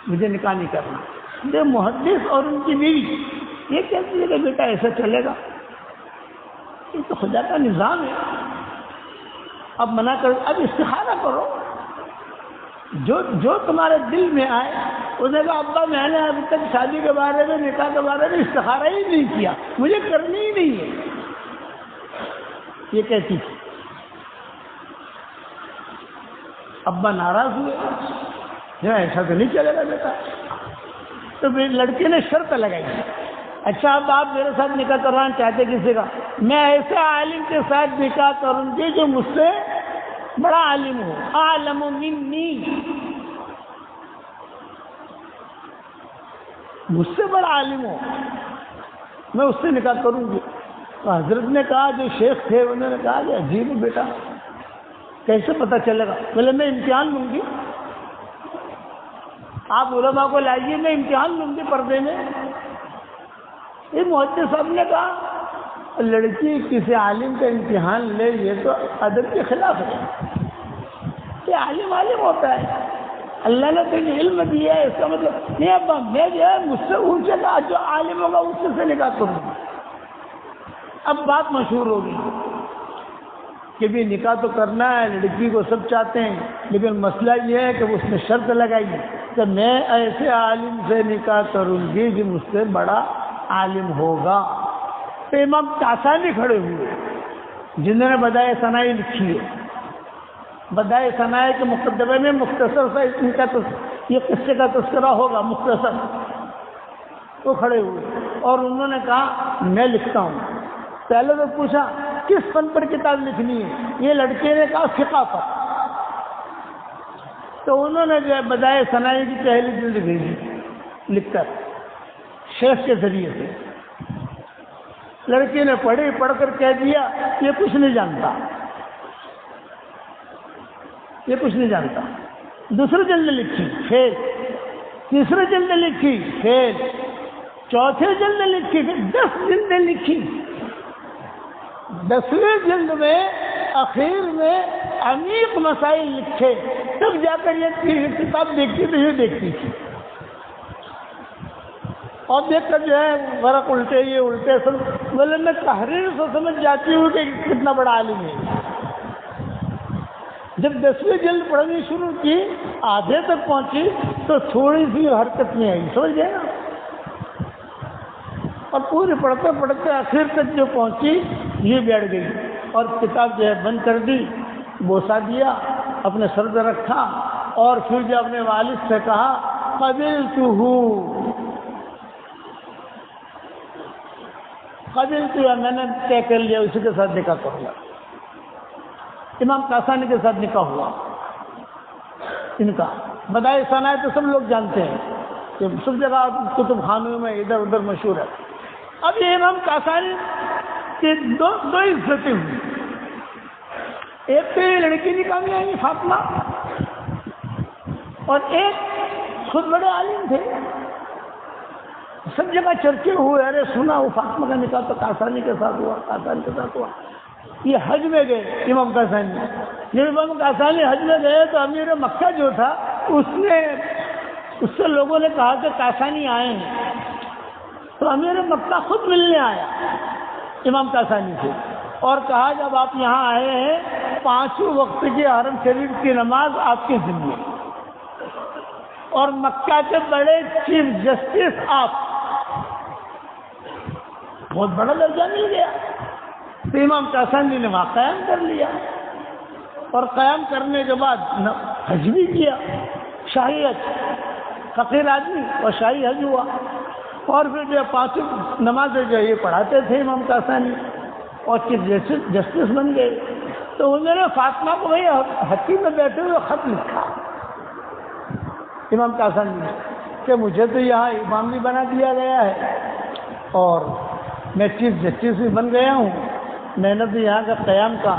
مجھے نکاح نہیں کرنا۔ یہ محدث اور ان کی بیوی یہ کہتی ہے کہ بیٹا ایسا چلے گا، یہ تو خدا کا نظام ہے، اب منع کر، اب استخارہ کرو، جو تمہارے دل میں آئے۔ اس نے کہا ابا میں نے ابھی تک شادی کے بارے میں، نکاح کے بارے میں استخارہ ہی نہیں کیا، مجھے کرنی ہی نہیں ہے، یہ کہتی تھی۔ ابا ناراض ہوئے، ایسا تو نہیں چلے گا بیٹا۔ تو لڑکے نے شرط لگائی، اچھا اب آپ میرے ساتھ نکاح کروانا چاہتے کسی کا، میں ایسے عالم کے ساتھ نکاح کروں گی جو مجھ سے بڑا عالم ہو، عالم منی، مجھ سے بڑا عالم ہو، میں اس سے نکاح کروں گی۔ تو حضرت نے کہا، جو شیخ تھے انہوں نے کہا کہ عجیب ہے بیٹا، کیسے پتہ چلے گا؟ بولے میں امتحان لوں گی، آپ علماء کو لائیے، میں امتحان لوں گی پردے میں۔ یہ محدث صاحب نے کہا لڑکی کسی عالم کا امتحان لے، یہ تو ادب کے خلاف ہے، کہ عالم ہوتا ہے، اللہ نے تجھے علم دیا ہے، اس کا مطلب نہیں ابا میں جو ہے مجھ سے اونچے کا جو عالم ہوگا اس سے نکاح کروں گا۔ اب بات مشہور ہوگی کہ بھی نکاح تو کرنا ہے، لڑکی کو سب چاہتے ہیں، لیکن مسئلہ یہ ہے کہ اس نے شرط لگائی کہ میں ایسے عالم سے نکاح کروں گی جو مجھ سے بڑا عالم ہوگا۔ تو امام کاسانی کھڑے ہوئے جنہوں نے بدائے ثنائی لکھی ہے، بدائے ثنائی کے مقدمے میں مختصر سا ان کا یہ قصے کا تذکرہ ہوگا مختصر، تو کھڑے ہوئے اور انہوں نے کہا میں لکھتا ہوں۔ پہلے تو پوچھا کس فن پر کتاب لکھنی ہے؟ یہ لڑکے نے کہا فقہ پر۔ تو انہوں نے جو ہے بدائے ثنائی کی پہلی جلد بھیجی لکھ کر شیخ کے ذریعے سے۔ لڑکی نے پڑھی، پڑھ کر کہہ دیا یہ کچھ نہیں جانتا، یہ کچھ نہیں جانتا۔ دوسری جلد لکھی فیل، تیسری جلد لکھی فیل، چوتھی جلد لکھی، 10 جلدیں لکھی۔ 10ویں جلد میں اخیر میں عمیق مسائل لکھے، تب جا کر یہ کتاب دیکھتی تو یہ دیکھتی تھی، اور دیکھ کر جو ہے ورق الٹے یہ الٹے سب، بولے میں تحریر سے سمجھ جاتی ہوں کہ کتنا بڑا عالم ہے۔ جب 10ویں جلد پڑھنی شروع کی، آدھے تک پہنچی تو تھوڑی سی حرکت میں آئی، سمجھ گئے نا، اور پوری پڑھتے پڑھتے آخر تک جو پہنچی یہ بیٹھ گئی اور کتاب جو ہے بند کر دی، بوسا دیا، اپنے سر پہ رکھا، اور پھر جو اپنے والد سے کہا قبلت میں نے طے کر لیا اسی کے ساتھ نکاح کروں گا۔ امام کاسانی کے ساتھ نکاح ہوا ان کا۔ بدائے ثنائی تو سب لوگ جانتے ہیں کہ سب جگہ کتب خانوں میں ادھر ادھر مشہور ہے۔ اب یہ امام کاسانی کی دو عزتیں ہوئی، ایک تو یہ لڑکی نکاح میں آئی فاطمہ، اور ایک خود بڑے عالم تھے، سب جگہ چرچے ہوئے، ارے سنا وہ فاطمہ کا نکاح تو کاسانی کے ساتھ ہوا، کاسانی کے ساتھ ہوا۔ یہ حج میں گئے امام کاسانی، جب امام کاسانی حج میں گئے تو امیر مکہ جو تھا اس سے لوگوں نے کہا کہ کاسانی آئے ہیں، تو امیر مکہ خود ملنے آیا امام کاسانی سے اور کہا جب آپ یہاں آئے ہیں 5 وقت کے حرم شریف کی نماز آپ کے ذمہ، اور مکہ کے بڑے چیف جسٹس آپ، بہت بڑا درجہ مل گیا۔ تو امام کاسانی نے وہاں قیام کر لیا، اور قیام کرنے کے بعد حج بھی کیا، شاہی حج، فقیر آدمی اور شاہی حج ہوا، اور پھر جو 5 نمازیں جو یہ پڑھاتے تھے امام کاسانی، اور چیف جسٹس بن گئے۔ تو انہوں نے فاطمہ کو بھائی حتیم میں بیٹھے ہوئے خط لکھا امام کاسانی نے کہ مجھے تو یہاں امام بھی بنا دیا گیا ہے اور میں چیف جسٹس بھی بن گیا ہوں، میں نے تو یہاں کا قیام کا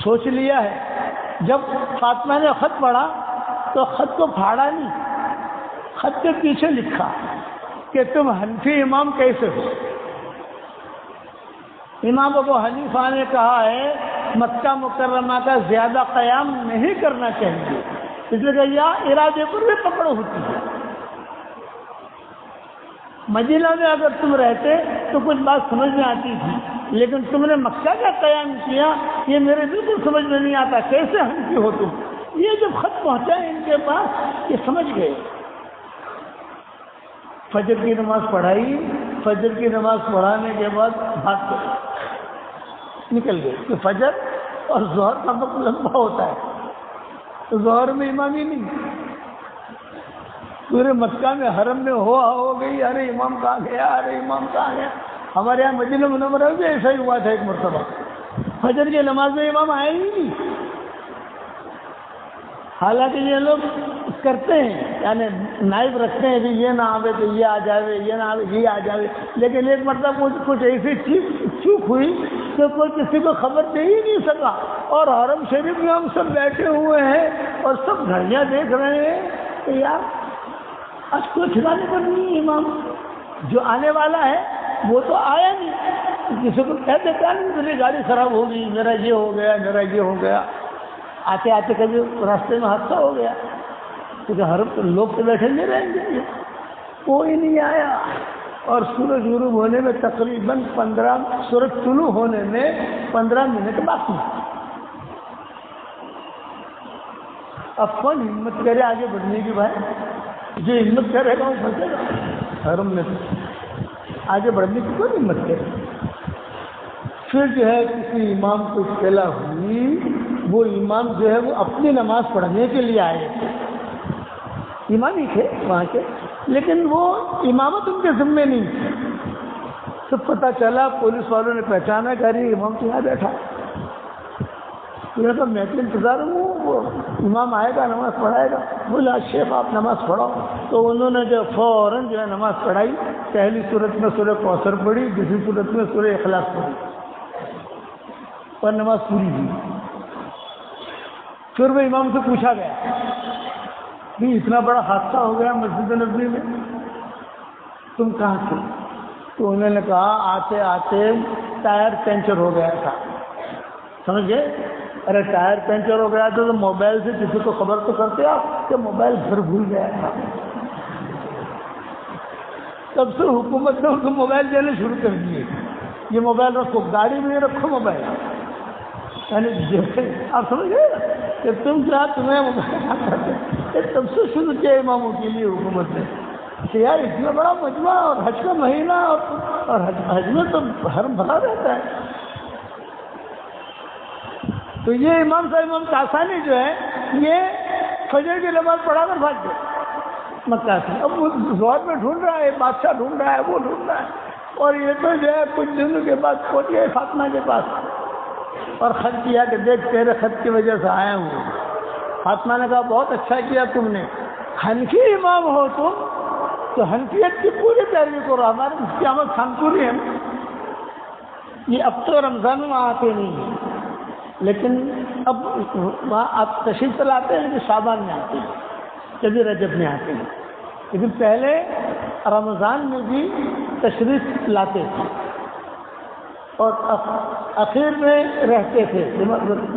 سوچ لیا ہے۔ جب فاطمہ نے خط پڑھا تو خط کو پھاڑا نہیں، خط کے پیچھے لکھا کہ تم حنفی امام کیسے ہو۔ امام ابو حنیفہ نے کہا ہے مکہ مکرمہ کا زیادہ قیام نہیں کرنا چاہیے، اس لیے کہ یہ ارادے پر بھی پکڑ ہوتی ہے۔ مدینہ میں اگر تم رہتے تو کچھ بات سمجھ میں آتی تھی، لیکن تم نے مکہ کا قیام کیا، یہ میرے بالکل سمجھ میں نہیں آتا، کیسے حنفی ہو تم۔ یہ جب خط پہنچا ان کے پاس یہ سمجھ گئے، فجر کی نماز پڑھائی، فجر کی نماز پڑھانے کے بعد بھاگ گئے، نکل گئے کہ فجر اور ظہر کا وقت لمبا ہوتا ہے، تو ظہر میں امام ہی نہیں، پورے مکہ میں حرم میں ہو گئی، ارے امام کہاں گیا، ارے امام کہاں گیا۔ ہمارے یہاں مدینہ منورہ میں ایسا ہی ہوا تھا ایک مرتبہ، فجر کی نماز میں امام آئے ہی نہیں، حالانکہ یہ لوگ کرتے ہیں، یعنی نائب رکھتے ہیں کہ یہ نہ آوے تو یہ آ جاوے، یہ نہ آوے یہ آ جاوے، لیکن ایک مرتبہ کچھ ایسی چوک ہوئی کہ کوئی کسی کو خبر دے ہی نہیں سکا، اور حرم شریف میں ہم سب بیٹھے ہوئے ہیں اور سب گھڑیاں دیکھ رہے ہیں کہ یار آج کوئی ٹھکانے پر نہیں، امام جو آنے والا ہے وہ تو آیا نہیں، کسی کو کہتے کیا نہیں، میری گاڑی خراب ہو گئی، میرا یہ ہو گیا، میرا یہ ہو گیا۔ آتے آتے کبھی راستے میں حادثہ ہو گیا، کیونکہ ہر لوگ تو بیٹھے نہیں رہیں گے، کوئی نہیں آیا، اور سورج غروب ہونے میں تقریباً سورج طلوع ہونے میں 15 منٹ باقی۔ اب کون ہمت کرے آگے بڑھنے کی؟ بھائی جو ہمت کرے گا وہ پھنسے گا حرم میں، آگے بڑھنے کی کوئی ہمت کرے۔ پھر جو ہے کسی امام کو اطلاع ہوئی، وہ امام جو ہے وہ اپنی نماز پڑھنے کے لیے آئے تھے، امام ہی تھے وہاں کے، لیکن وہ امامت ان کے ذمے نہیں تھی۔ سب پتہ چلا، پولیس والوں نے پہچانا کہ ارے امام تو یہاں بیٹھا، کہا میں تو انتظار ہوں، وہ امام آئے گا نماز پڑھائے گا۔ بولا شیخ آپ نماز پڑھو، تو انہوں نے جو فوراً جو ہے نماز پڑھائی، پہلی صورت میں سورہ کوثر پڑھی، دوسری صورت میں سورہ اخلاص پڑھی، اور نماز پوری ہوئی۔ پھر وہ امام سے پوچھا گیا کہ اتنا بڑا حادثہ ہو گیا مسجد نبوی میں، تم کہاں تھے؟ تو انہوں نے کہا آتے آتے ٹائر پنچر ہو گیا تھا۔ سمجھ گئے؟ ارے ٹائر پنچر ہو گیا تو موبائل سے کسی کو خبر تو کرتے آپ کہ موبائل گھر بھول گیا تھا۔ تب سے حکومت نے ان کو موبائل دینے شروع کر دیے، یہ موبائل رکھو، گاڑی میں رکھو موبائل، یعنی جیسے آپ سمجھ گئے کہ تم کیا تمہیں موبائل تب سے شروع کیا اماموں کے لیے حکومت نے کہ یار اتنا بڑا مجمع اور حج کا مہینہ، اور حج میں تو حرم بھرا رہتا ہے۔ تو یہ امام صاحب امام کاسانی جو ہے یہ فجر کی نماز پڑھا کر بھاگ گئے مکہ سے۔ اب وہ زور میں ڈھونڈ رہا ہے، بادشاہ ڈھونڈ رہا ہے، وہ ڈھونڈ رہا ہے، اور یہ تو جو ہے کچھ دنوں کے بعد پہنچ گئے فاطمہ کے پاس اور خط کیا کہ دیکھ تیرے خط کی وجہ سے آیا ہوں۔ فاطمہ نے کہا بہت اچھا کیا تم نے، حنفی امام ہو تم تو حنفیت کی پوری پیروی کرو، ہمارے مفتی احمد خان پوری ہے۔ یہ اب تو رمضان میں آتے نہیں ہیں، لیکن اب وہاں آپ تشریف لاتے ہیں کہ شعبان میں آتے ہیں، کبھی رجب میں آتے ہیں، لیکن پہلے رمضان میں بھی تشریف لاتے تھے اور اخیر میں رہتے تھے،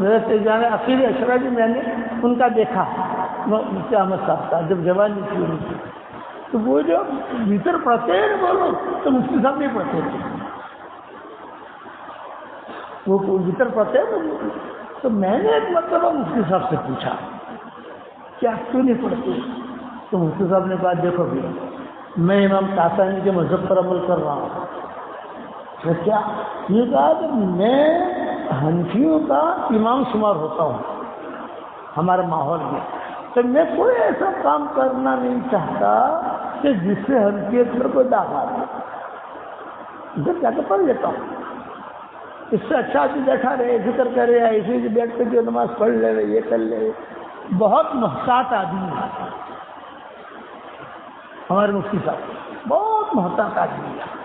رہتے جانے اخیر اشرا بھی میں نے ان کا دیکھا مفتی احمد صاحب کا جب جوانی تھی ان کی، تو وہ جو بھیتر پڑھتے ہیں بولو تو مفتی صاحب نہیں پڑھتے تھے، وہ بھیتر پڑھتے ہیں۔ تو میں نے ایک مرتبہ مفتی صاحب سے پوچھا کیا کیوں نہیں پڑھتے؟ تو مفتی صاحب نے کہا دیکھو بھی میں امام کاسانی کے مذہب پر عمل کر رہا ہوں۔ تو کیا یہ کہا کہ میں حنفیوں کا امام شمار ہوتا ہوں ہمارے ماحول میں، تو میں کوئی ایسا کام کرنا نہیں چاہتا کہ جس سے حنفیت میں کوئی داغ آ جائے، ادھر جا کے پڑھ لیتا ہوں، اس سے اچھا آدمی بیٹھا رہے ذکر کرے، ایسے ہی بیٹھ کے جو نماز پڑھ لے یہ کر لے۔ بہت محتاط آدمی ہے ہمارے مفتی صاحب، بہت محتاط آدمی ہے۔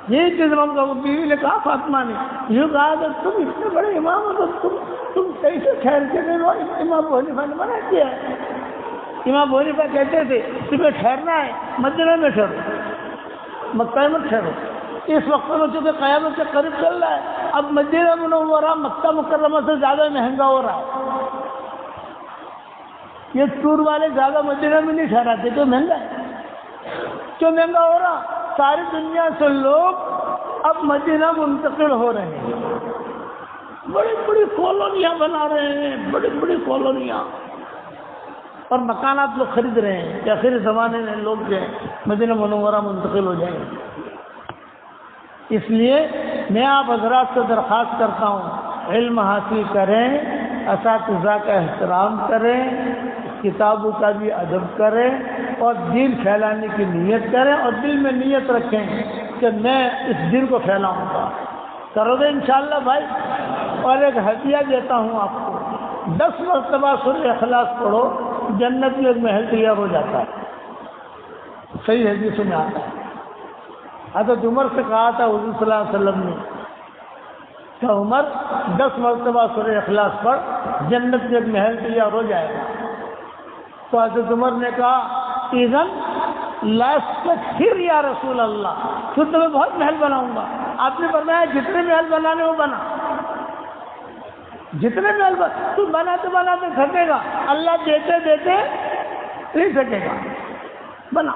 یہی چیز امام کا بیوی نے کہا، فاطمہ نے یوں کہا کہ تم اتنے بڑے امام ہو تو تم کیسے ٹھہر کے نہیں رہو؟ امام ابو حنیفہ نے منع کیا ہے، امام ابو حنیفہ کہتے تھے تمہیں ٹھہرنا ہے مدینہ میں ٹھہرو، مکہ میں ٹھہرو۔ اس وقت میں چونکہ قیامت کے قریب چل رہا ہے، اب مدینہ منورہ مکہ مکرمہ سے زیادہ مہنگا ہو رہا ہے، یہ ٹور والے زیادہ مدینہ میں نہیں ٹھہراتے، تو مہنگا ہے، کیوں مہنگا ہو رہا؟ ساری دنیا سے لوگ اب مدینہ منتقل ہو رہے ہیں، بڑی بڑی کالونیاں بنا رہے ہیں، بڑی بڑی کالونیاں، اور مکانات لوگ خرید رہے ہیں کہ آخری زمانے میں لوگ جو ہے مدینہ منورہ منتقل ہو جائیں گے۔ اس لیے میں آپ حضرات سے درخواست کرتا ہوں علم حاصل کریں، اساتذہ کا احترام کریں، کتابوں کا بھی ادب کریں، اور دین پھیلانے کی نیت کریں، اور دل میں نیت رکھیں کہ میں اس دین کو پھیلاؤں گا۔ کرو گے انشاءاللہ بھائی؟ اور ایک ہدیہ دیتا ہوں آپ کو، 10 مرتبہ سورہ اخلاص پڑھو، جنت میں ایک محل تیار ہو جاتا ہے، صحیح حدیث میں آتا ہے۔ حضرت عمر سے کہا تھا حضور صلی اللہ علیہ وسلم نے کہ عمر 10 مرتبہ سورہ اخلاص پڑھ، جنت میں ایک محل تیار ہو جائے گا۔ تو حضرت عمر نے کہا اذن لا استکثر یا رسول اللہ، پھر تو میں بہت محل بناؤں گا۔ آپ نے فرمایا جتنے محل بنانے وہ بنا، جتنے محل تو بناتے بناتے تھکے گا، اللہ دیتے دیتے نہیں سکے گا، بنا۔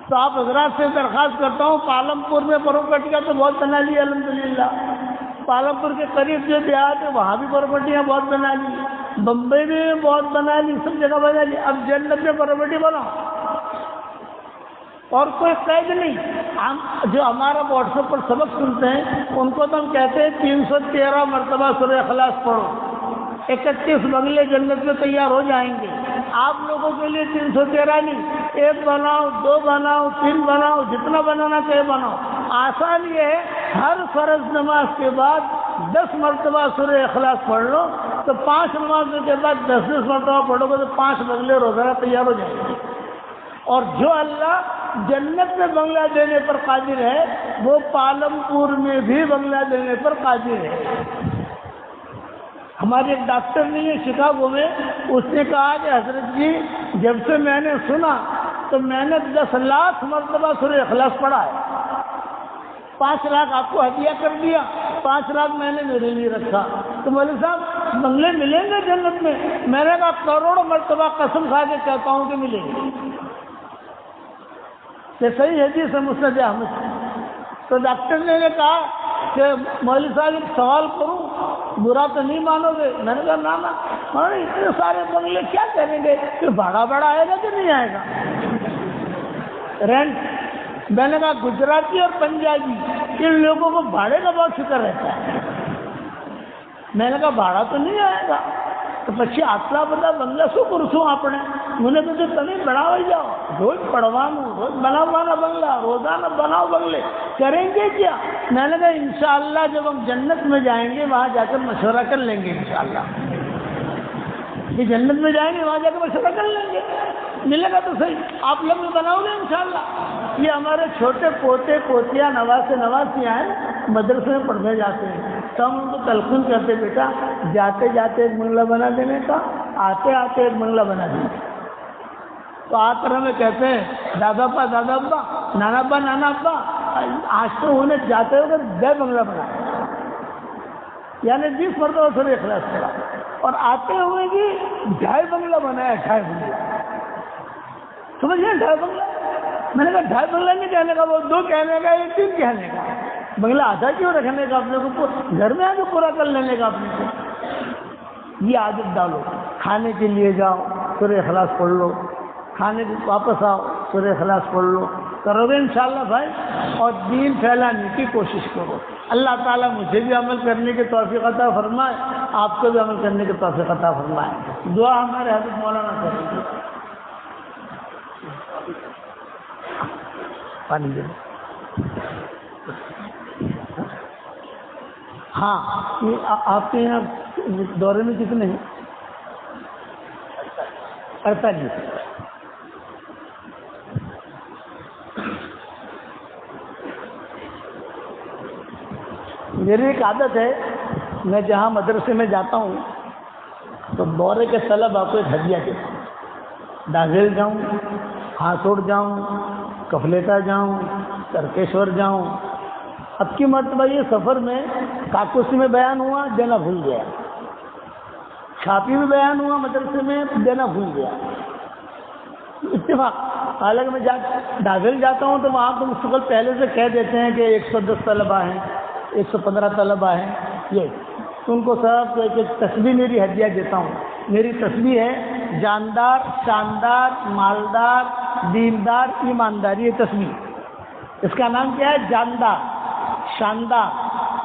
تو آپ حضرات سے درخواست کرتا ہوں، پالمپور میں پراپرٹی کا تو بہت بنا لی الحمدللہ، پالمپور کے قریب جو دیہات ہے وہاں بھی پراپرٹیاں بہت بنا لی، بمبئی میں بہت بنا لی، سب جگہ بنا لی۔ اب جنت میں پراپرٹی بناؤ اور کوئی قید نہیں۔ ہم جو ہمارا واٹس ایپ پر سبق سنتے ہیں ان کو تو ہم کہتے ہیں 313 مرتبہ سورہ اخلاص پڑھو، 31 بنگلے جنت میں تیار ہو جائیں گے۔ آپ لوگوں کے لیے 313 نہیں، 1 بناؤ، 2 بناؤ، 3 بناؤ، جتنا بنانا چاہیے بناؤ۔ آسان یہ ہے، ہر فرض نماز کے بعد 10 مرتبہ سورہ اخلاص پڑھ لو، تو 5 نمازوں کے بعد 10 مرتبہ پڑھو گے تو 5 بنگلے روزانہ تیار ہو جائیں گے۔ اور جو اللہ جنت میں بنگلہ دینے پر قادر ہے وہ پالمپور میں بھی بنگلہ دینے پر قادر ہے۔ ہمارے ایک ڈاکٹر نے یہ شکاگو میں، اس نے کہا کہ حضرت جی جب سے میں نے سنا تو میں نے 10 لاکھ مرتبہ سورہ اخلاص پڑھا ہے، 5 لاکھ آپ کو ہدیہ کر دیا، 5 لاکھ میں نے میرے لیے رکھا۔ تو مولوی صاحب بنگلے ملیں گے جنت میں؟ میں نے کہا کروڑوں مرتبہ قسم کھا کے کہتا ہوں کہ ملیں گے۔ یہ صحیح حدیث ہے مسند احمد۔ تو ڈاکٹر نے کہا کہ مولوی صاحب ایک سوال کروں، برا تو نہیں مانو گے؟ میں نے کہا نا اتنے سارے بنگلے کیا کریں گے، کہ بھاڑا بڑا آئے گا کہ نہیں آئے گا رینٹ؟ میں نے کہا گجراتی اور پنجابی ان لوگوں کو بھاڑے کا بہت فکر رہتا ہے۔ میں نے کہا بھاڑا تو نہیں آئے گا، تو پچھے آتلا بتا بنگلہ شو کرسوں اپنے مجھے تو تمہیں بڑھاؤ جاؤ، روز پڑھوانو، روز بناوانا بنگلہ، روزانہ بناؤ بنگلے، کریں گے کیا؟ میں نے کہا انشاءاللہ جب ہم جنت میں جائیں گے وہاں جا کر مشورہ کر لیں گے انشاءاللہ۔ کہ جنت میں جائیں گے وہاں جا کر مشورہ کر لیں گے، ملے گا تو صحیح، آپ لوگ بھی بناؤ گے انشاءاللہ۔ یہ ہمارے چھوٹے پوتے پوتیاں نواسے نواسیاں ہیں مدرسے میں پڑھنے جاتے ہیں، تو ہم ان کو تلقین کرتے بیٹا جاتے جاتے ایک بنگلہ بنا دینے کا، آتے آتے ایک بنگلہ بنا دینے کا۔ تو آ کر ہمیں کہتے ہیں دادا ابا دادا ابا، نانا ابا نانا ابا، آج تو انہیں جاتے ہوئے 10 بنگلہ بنایا، یعنی 20 مرتبہ سورہ اخلاص پڑھا، اور آتے ہوئے بھی 2.5 بنگلہ بنایا، 2.5 بنگلہ، سمجھ گئے 2.5 بنگلہ۔ میں نے کہا 2.5 بنگلہ نہیں کہنے کا، وہ 2 کہنے کا، 3 کہنے کا، بنگلہ آدھا کیوں رکھنے کا اپنے کو، گھر میں آ کے پورا کر لینے کا اپنے کو۔ یہ عادت ڈالو، کھانے کے لیے جاؤ سورہ اخلاص پڑھ لو، کھانے کے واپس آؤ سورہ اخلاص پڑھ لو، کرو گے انشاءاللہ بھائی، اور دین پھیلانے کی کوشش کرو۔ اللہ تعالیٰ مجھے بھی عمل کرنے کی توفیق عطا فرمائے، آپ کو بھی عمل کرنے کی توفیق عطا فرمائے۔ دعا ہمارے حضرت مولانا کریں گے۔ پانی دے ہاں، آپ کے یہاں دورے میں کتنے ہیں؟ 48۔ میری ایک عادت ہے، میں جہاں مدرسے میں جاتا ہوں تو دورے کے طلباء کو ایک ہدیہ دیتا ہوں، داغیل جاؤں، ہاسوڑ جاؤں، کفلیٹا جاؤں، ترکیشور جاؤں۔ اب کی مرتبہ یہ سفر میں کاکوسی میں بیان ہوا، دینا بھول گیا، چھاپی میں بیان ہوا مدرسے میں، دینا بھول گیا، اتفاق۔ حالانکہ میں داخل جاتا ہوں تو وہاں تو مستقل پہلے سے کہہ دیتے ہیں کہ 110 طلباء ہیں، 115 طلباء ہیں، یہ تو ان کو سب کو ایک تسبیح میری ہدیہ دیتا ہوں۔ میری تسبیح ہے جاندار، شاندار، مالدار، دیندار، ایماندار، یہ تسبیح۔ اس کا نام کیا ہے؟ جاندار، شاندار،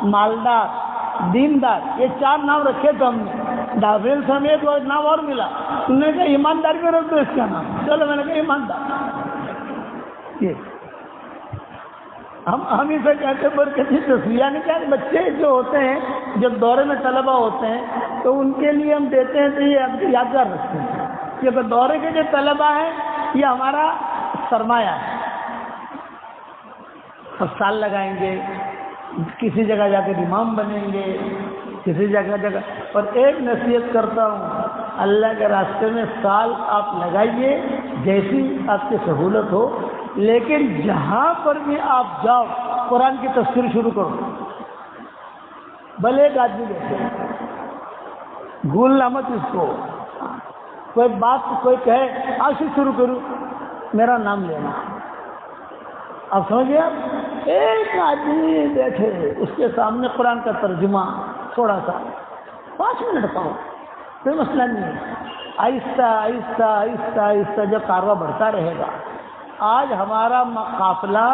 مالدار، دیندار، یہ 4 نام رکھے تو ہم نے۔ داخل سمیت وہ نام اور ملا، تم نے کہا ایماندار بھی رکھ دو اس کا نام، چلو میں نے کہا ایماندار۔ یہ ہم اسے کہتے ہیں برکتی تصویر، یعنی کیا بچے جو ہوتے ہیں جب دورے میں طلبہ ہوتے ہیں تو ان کے لیے ہم دیتے ہیں تو یہ یادگار رکھتے ہیں کہ دورے کے جو طلبہ ہیں یہ ہمارا سرمایہ ہے، اب سال لگائیں گے، کسی جگہ جا کر امام بنیں گے، کسی جگہ۔ اور ایک نصیحت کرتا ہوں، اللہ کے راستے میں سال آپ لگائیے جیسی آپ کی سہولت ہو، لیکن جہاں پر بھی آپ جاؤ قرآن کی تفسیر شروع کرو۔ بھلے ایک آدمی بیٹھے، بھولنا مت اس کو. کوئی بات کوئی کہے آج سے شروع کروں، میرا نام لینا. اب سمجھے آپ، ایک آدمی بیٹھے اس کے سامنے قرآن کا ترجمہ تھوڑا سا 5 منٹ کا ہو، کوئی مسئلہ نہیں ہے. آہستہ آہستہ آہستہ آہستہ جب کارواں بڑھتا رہے گا. آج ہمارا قافلہ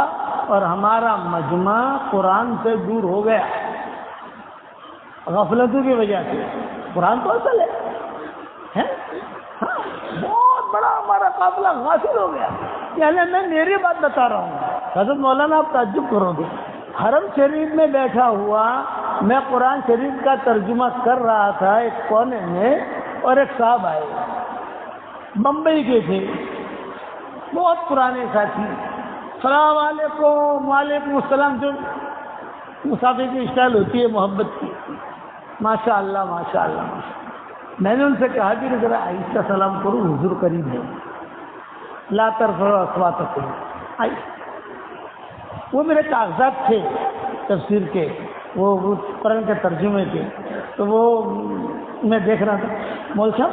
اور ہمارا مجمع قرآن سے دور ہو گیا غفلتوں کی وجہ سے. قرآن تو اصل ہے، ہاں بہت بڑا ہمارا قافلہ غافل ہو گیا. یعنی میں میری بات بتا رہا ہوں. حضرت مولانا آپ تعجب کرو گے، حرم شریف میں بیٹھا ہوا میں قرآن شریف کا ترجمہ کر رہا تھا ایک کونے میں، اور ایک صاحب آئے بمبئی کے تھے، بہت پرانے ساتھی. السلام علیکم. وعلیکم السلام. جو مسافر کی اسٹائل ہوتی ہے محبت کی، ماشاء اللہ ماشاء اللہ ماشاء اللہ. میں نے ان سے کہا کہ ذرا آہستہ سلام کرو، حضور قریب ہے. لا ترفعوا اصواتکم. وہ میرے کاغذات تھے تفسیر کے، وہ قرآن کے ترجمے کے، تو وہ میں دیکھ رہا تھا. مول صاحب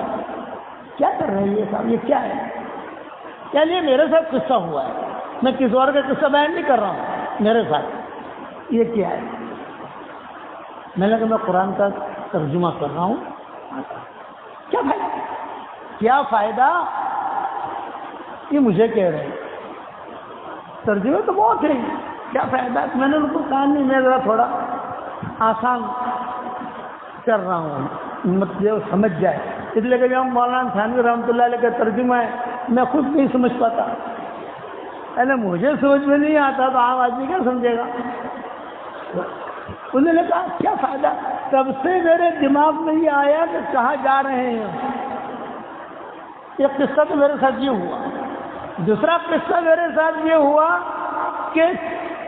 کیا کر رہے ہیں یہ صاحب، یہ کیا ہے؟ کیا یہ میرے ساتھ قصہ ہوا ہے، میں کسی اور کا قصہ بیان نہیں کر رہا ہوں، میرے ساتھ یہ کیا ہے؟ میں نے کہا میں قرآن کا ترجمہ کر رہا ہوں. کیا فائدہ؟ کیا فائدہ؟ یہ مجھے کہہ رہے ہیں ترجمے تو بہت ہیں، کیا فائدہ؟ میں نے ان کو کہا نہیں، میں ذرا تھوڑا آسان کر رہا ہوں، مطلب سمجھ جائے. اس لیے کہ جب مولانا تھانوی رحمۃ اللہ علیہ کا ترجمہ ہے میں خود نہیں سمجھ پاتا، یعنی مجھے سمجھ میں نہیں آتا تو عام آدمی کیا سمجھے گا. انہوں نے کہا کیا فائدہ؟ تب سے میرے دماغ میں یہ آیا کہ کہاں جا رہے ہیں. ایک قصہ تو میرے ساتھ یہ ہوا. دوسرا قصہ میرے ساتھ یہ ہوا کہ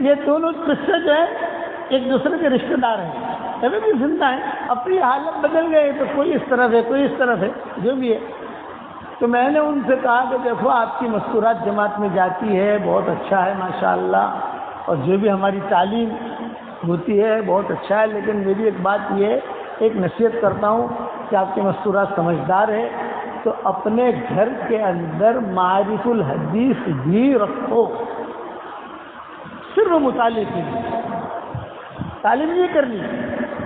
یہ دونوں قصے جو ہیں ایک دوسرے کے رشتے دار ہیں، ابھی بھی زندہ ہیں، اپنی حالت بدل گئے، تو کوئی اس طرف ہے کوئی اس طرف ہے، جو بھی ہے. تو میں نے ان سے کہا کہ دیکھو آپ کی مستورات جماعت میں جاتی ہے، بہت اچھا ہے ماشاءاللہ، اور جو بھی ہماری تعلیم ہوتی ہے بہت اچھا ہے، لیکن میری ایک بات یہ ایک نصیحت کرتا ہوں کہ آپ کے مستورات سمجھدار ہے تو اپنے گھر کے اندر معارف الحدیث بھی رکھو، صرف مطالعے کے لیے. تعلیم نہیں کرنی،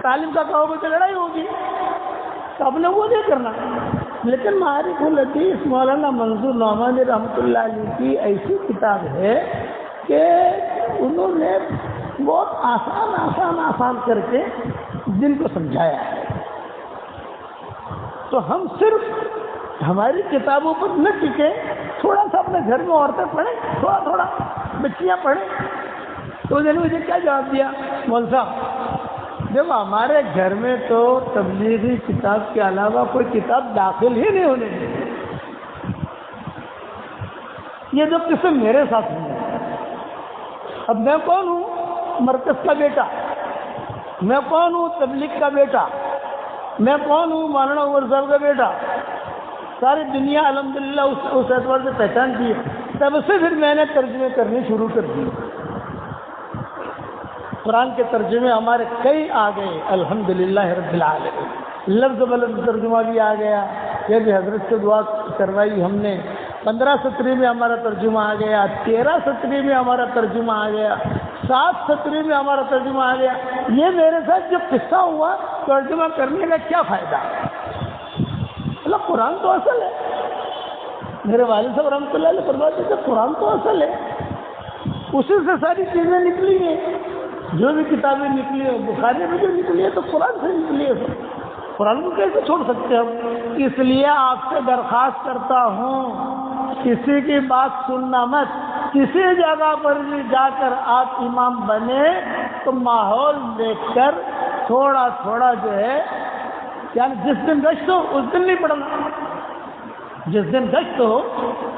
تعلیم کا کہو گے تو لڑائی ہوگی، تو اپنے وہ نہیں کرنا. لیکن معارف الحدیث مولانا منظور نعمانی رحمۃ اللہ علیہ کی ایسی کتاب ہے کہ انہوں نے بہت آسان آسان آسان کر کے دل کو سمجھایا ہے. تو ہم صرف ہماری کتابوں پر نہ ٹکے، تھوڑا سا اپنے گھر میں عورتیں پڑھیں، تھوڑا تھوڑا بچیاں پڑھیں. تو انہوں نے مجھے کیا جواب دیا، مول صاحب جب ہمارے گھر میں تو تبلیغی کتاب کے علاوہ کوئی کتاب داخل ہی نہیں ہونے دی. یہ جو قصے میرے ساتھ ہوئے، اب میں کون ہوں؟ مرکز کا بیٹا. میں کون ہوں؟ تبلیغ کا بیٹا. میں کون ہوں؟ مولانا عمر صاحب کا بیٹا. ساری دنیا الحمدللہ اس اعتبار سے پہچان کی ہے. تب سے پھر میں نے ترجمے کرنے شروع کر دیے. قرآن کے ترجمے ہمارے کئی آ گئے الحمدللہ رب العالمین. لفظ بلفظ ترجمہ بھی آ گیا، یہ بھی حضرت سے دعا کروائی ہم نے. 15 میں ہمارا ترجمہ آ گیا، 13 میں ہمارا ترجمہ آ گیا، 7 میں ہمارا ترجمہ آ گیا. یہ میرے ساتھ جو قصہ ہوا ترجمہ کرنے کا کیا فائدہ؟ اللہ قرآن تو اصل ہے. میرے والد صاحب رحمۃ اللہ علیہ فرماتے تھے قرآن تو اصل ہے، اسی سے ساری چیزیں نکلی ہیں. جو بھی کتابیں نکلی ہیں، بخاری میں جو نکلی ہے تو قرآن سے نکلی ہے. قرآن کو کیسے چھوڑ سکتے ہم؟ اس لیے آپ سے درخواست کرتا ہوں کسی کی بات سننا مت. کسی جگہ پر بھی جا کر آپ امام بنے تو ماحول دیکھ کر تھوڑا تھوڑا جو ہے، یعنی جس دن گشت ہو اس دن نہیں پڑھنا، جس دن گشت ہو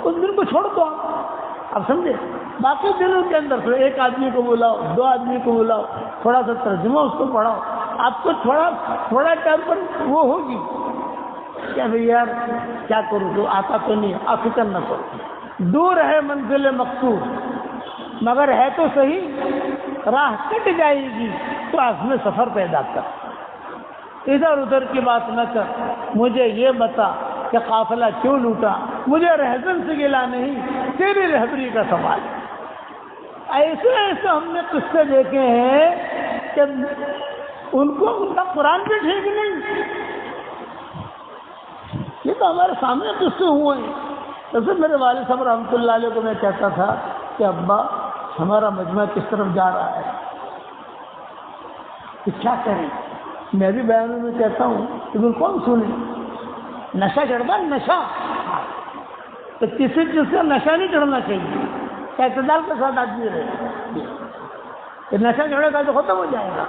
اس دن کو چھوڑ دو آپ سمجھے. باقی دنوں کے اندر پھر ایک آدمی کو بلاؤ، 2 آدمی کو بلاؤ، تھوڑا سا ترجمہ اس کو پڑھاؤ. آپ کو تھوڑا ٹائم پر وہ ہوگی کیا بھائی یار کیا کروں، تو آتا تو نہیں، آپ فکر نہ کرو. دور ہے منزل مقصود مگر ہے تو صحیح، راہ کٹ جائے گی تو عزم سفر پیدا کر. ادھر ادھر کی بات نہ کر، مجھے یہ بتا کہ قافلہ کیوں لوٹا، مجھے رہزن سے گلا نہیں، تیری رہبری کا سوال۔ ایسے ایسے ہم نے قصے دیکھے ہیں کہ ان کا قرآن بھی ٹھیک نہیں۔ یہ تو ہمارے سامنے قصے ہوئے ہیں۔ جیسے میرے والد صاحب رحمۃ اللہ علیہ کو میں کہتا تھا کہ ابا ہمارا مجمع کس طرف جا رہا ہے، کہ کیا کریں؟ میں بھی بیانوں میں کہتا ہوں کہ کون سنے، نشہ چڑھتا نشہ، تو کسی چیز سے نشہ نہیں چڑھنا چاہیے، اعتدال کے ساتھ آدمی رہے، کہ نشہ چڑھے گا تو ختم ہو جائے گا۔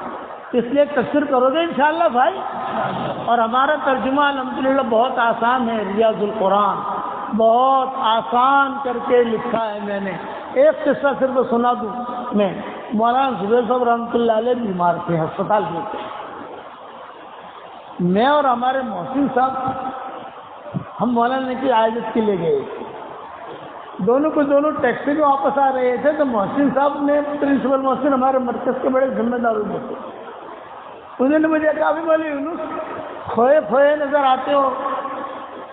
اس لیے تفسیر کرو گے انشاءاللہ بھائی۔ اور ہمارا ترجمہ الحمدللہ بہت آسان ہے، ریاض القرآن بہت آسان کر کے لکھا ہے میں نے۔ ایک قصہ صرف سنا دوں میں، مولانا زبیر صاحب رحمۃ اللہ علیہ بیمار تھے، ہسپتال میں تھے، میں اور ہمارے محسن صاحب ہم مولانا کی عیادت کے لیے گئے، دونوں ٹیکسی میں واپس آ رہے تھے، تو محسن صاحب نے، پرنسپل محسن ہمارے مرکز کے بڑے ذمہ داروں میں تھے، انہوں نے مجھے کہا بھی بولے یونس کھوئے نظر آتے ہو،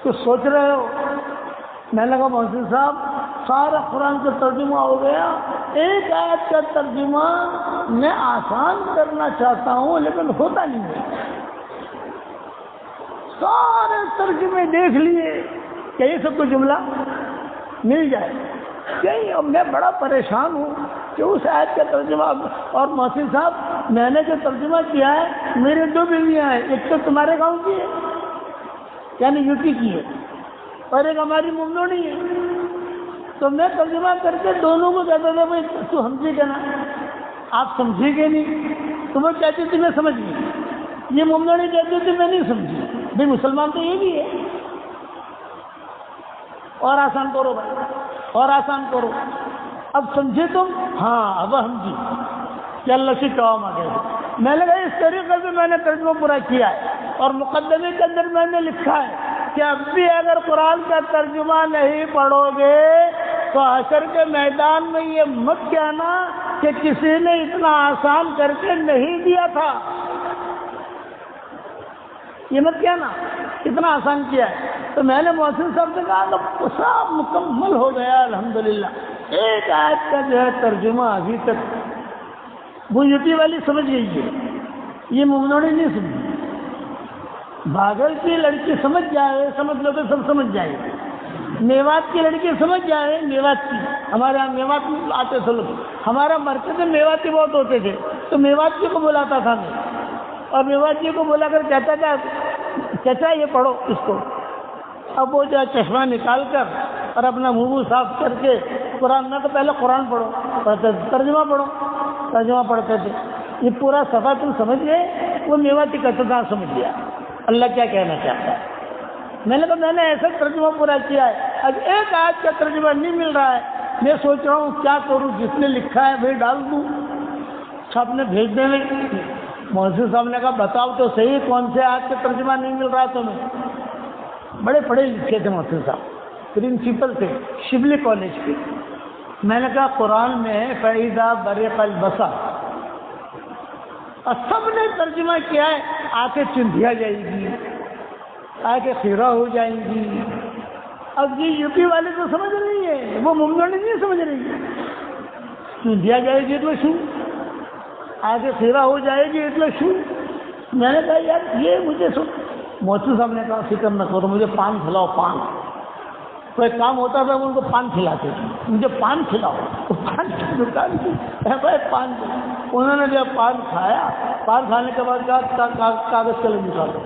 کچھ سوچ رہے ہو؟ میں نے کہا محسن صاحب سارا قرآن کا ترجمہ ہو گیا، ایک آیت کا ترجمہ میں آسان کرنا چاہتا ہوں لیکن ہوتا نہیں ہے، سارے ترجمے دیکھ لیے کہ یہ سب کو جملہ مل جائے، یہی میں بڑا پریشان ہوں کہ اس آیت کا ترجمہ۔ اور محسن صاحب میں نے جو ترجمہ کیا ہے، میرے دو بیویاں ہیں، ایک تو تمہارے گاؤں کی ہے یعنی یو پی کی ہے، اور ایک ہماری ممنوعی ہے، تو میں ترجمہ کر کے دونوں کو کہتا تھا بھائی تو سمجھی گے نا، آپ سمجھی گے نہیں، تو وہ کہتی تھی میں سمجھ گئی، یہ ممنوعی کہتی تھی میں نہیں سمجھی، بھائی مسلمان تو یہ بھی ہے۔ اور آسان کرو بھائی، اور آسان کرو، اب سمجھے تم؟ ہاں اب ہم جی کہ اللہ سے کام آ گئے۔ میں نے کہا اس طریقے سے میں نے ترجمہ پورا کیا ہے، اور مقدمے کے اندر میں نے لکھا ہے کہ اب بھی اگر قرآن کا ترجمہ نہیں پڑھو گے تو حشر کے میدان میں یہ مت کہنا کہ کسی نے اتنا آسان کر کے نہیں دیا تھا، یہ مت کہنا اتنا آسان کیا ہے۔ تو میں نے محسن صاحب سے کہا کہ سب مکمل ہو گیا الحمدللہ، ایک آیت کا جو ہے ترجمہ ابھی تک وہ یو پی والی سمجھ گئی ہے، یہ ممنوعی نہیں سمجھی، بھاگل کی لڑکی سمجھ جائے سمجھ لو تو سب سمجھ جائے، میوات کی لڑکی سمجھ جائے، میوات کی، ہمارے یہاں میوات آتے تھے لوگ، ہمارا مرکز میں میواتی بہت ہوتے تھے، تو میواتی کو بلاتا تھا میں، اور میواتی کو بلا کر کہتا تھا چچا یہ پڑھو اس کو، اب وہ جو چشمہ نکال کر اور اپنا منہ صاف کر کے قرآن نہ تو پہلے قرآن پڑھو، پڑھتے ترجمہ پڑھو، ترجمہ پڑھتے تھے، یہ پورا صفحہ تم سمجھ گئے؟ وہ میواتی کہتا تھا سمجھ گیا، اللہ کیا کہنا چاہتا ہے۔ میں نے کہا میں نے ایسا ترجمہ پورا کیا ہے، اب ایک آیت کا ترجمہ نہیں مل رہا ہے، میں سوچ رہا ہوں کیا کروں، جس نے لکھا ہے وہی ڈال دوں، سب نے بھیج دیں گے۔ محسن صاحب نے کہا بتاؤ تو صحیح کون سے آیت کا ترجمہ نہیں مل رہا تمہیں؟ بڑے پڑھے لکھے تھے محسن صاحب، پرنسپل تھے شبلی کالج کے۔ میں نے کہا قرآن میں ہے فَإِذَا بَرِقَ الْبَصَرُ، اور سب نے ترجمہ کیا ہے آنکھیں چندھیا جائے گی، آنکھیں خیرہ ہو جائیں گی۔ اب یہ یو پی والے تو سمجھ رہی ہے، وہ ممنوع نہیں سمجھ رہی ہے، چندھیا جائے گی تو شو، آگے خیرہ ہو جائے گی اتنا شو۔ میں نے کہا یار یہ مجھے محسن صاحب نے کہا فکر نہ کرو، مجھے پان کھلاؤ، پان، کوئی کام ہوتا تھا وہ ان کو پان کھلاتے تھے، مجھے پان کھلاؤ، تو پان کی دکان تھی، بھائی پان، انہوں نے جب پان کھایا، پان کھانے کے بعد کہا کاغذ قلم نکالو،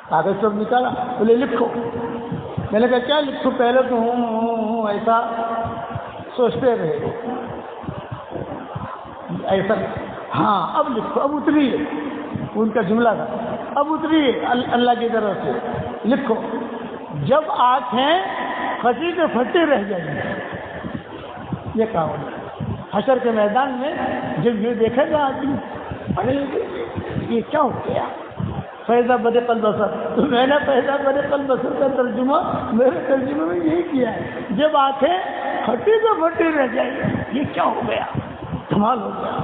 کاغذ قلم نکالا، بولے لکھو۔ میں نے کہا کیا لکھو؟ پہلے تو ہوں ایسا سوچتے رہے، ایسا ہاں اب لکھو، اب اتریے، ان کا جملہ تھا، اب اتریے اللہ کی طرف سے لکھو، جب آنکھیں پھٹی تو پھٹی رہ جائیں گی، یہ کہا حشر کے میدان میں جب یہ دیکھے گا آدمی ارے یہ کیا ہو گیا، فَإِذَا بَرِقَ الْبَصَرُ، تو میں نے فَإِذَا بَرِقَ الْبَصَرُ کا ترجمہ میرے ترجمے میں یہی کیا ہے، جب آنکھیں پھٹی تو پھٹی رہ جائیں گی، یہ کیا ہو گیا، کمال ہو گیا۔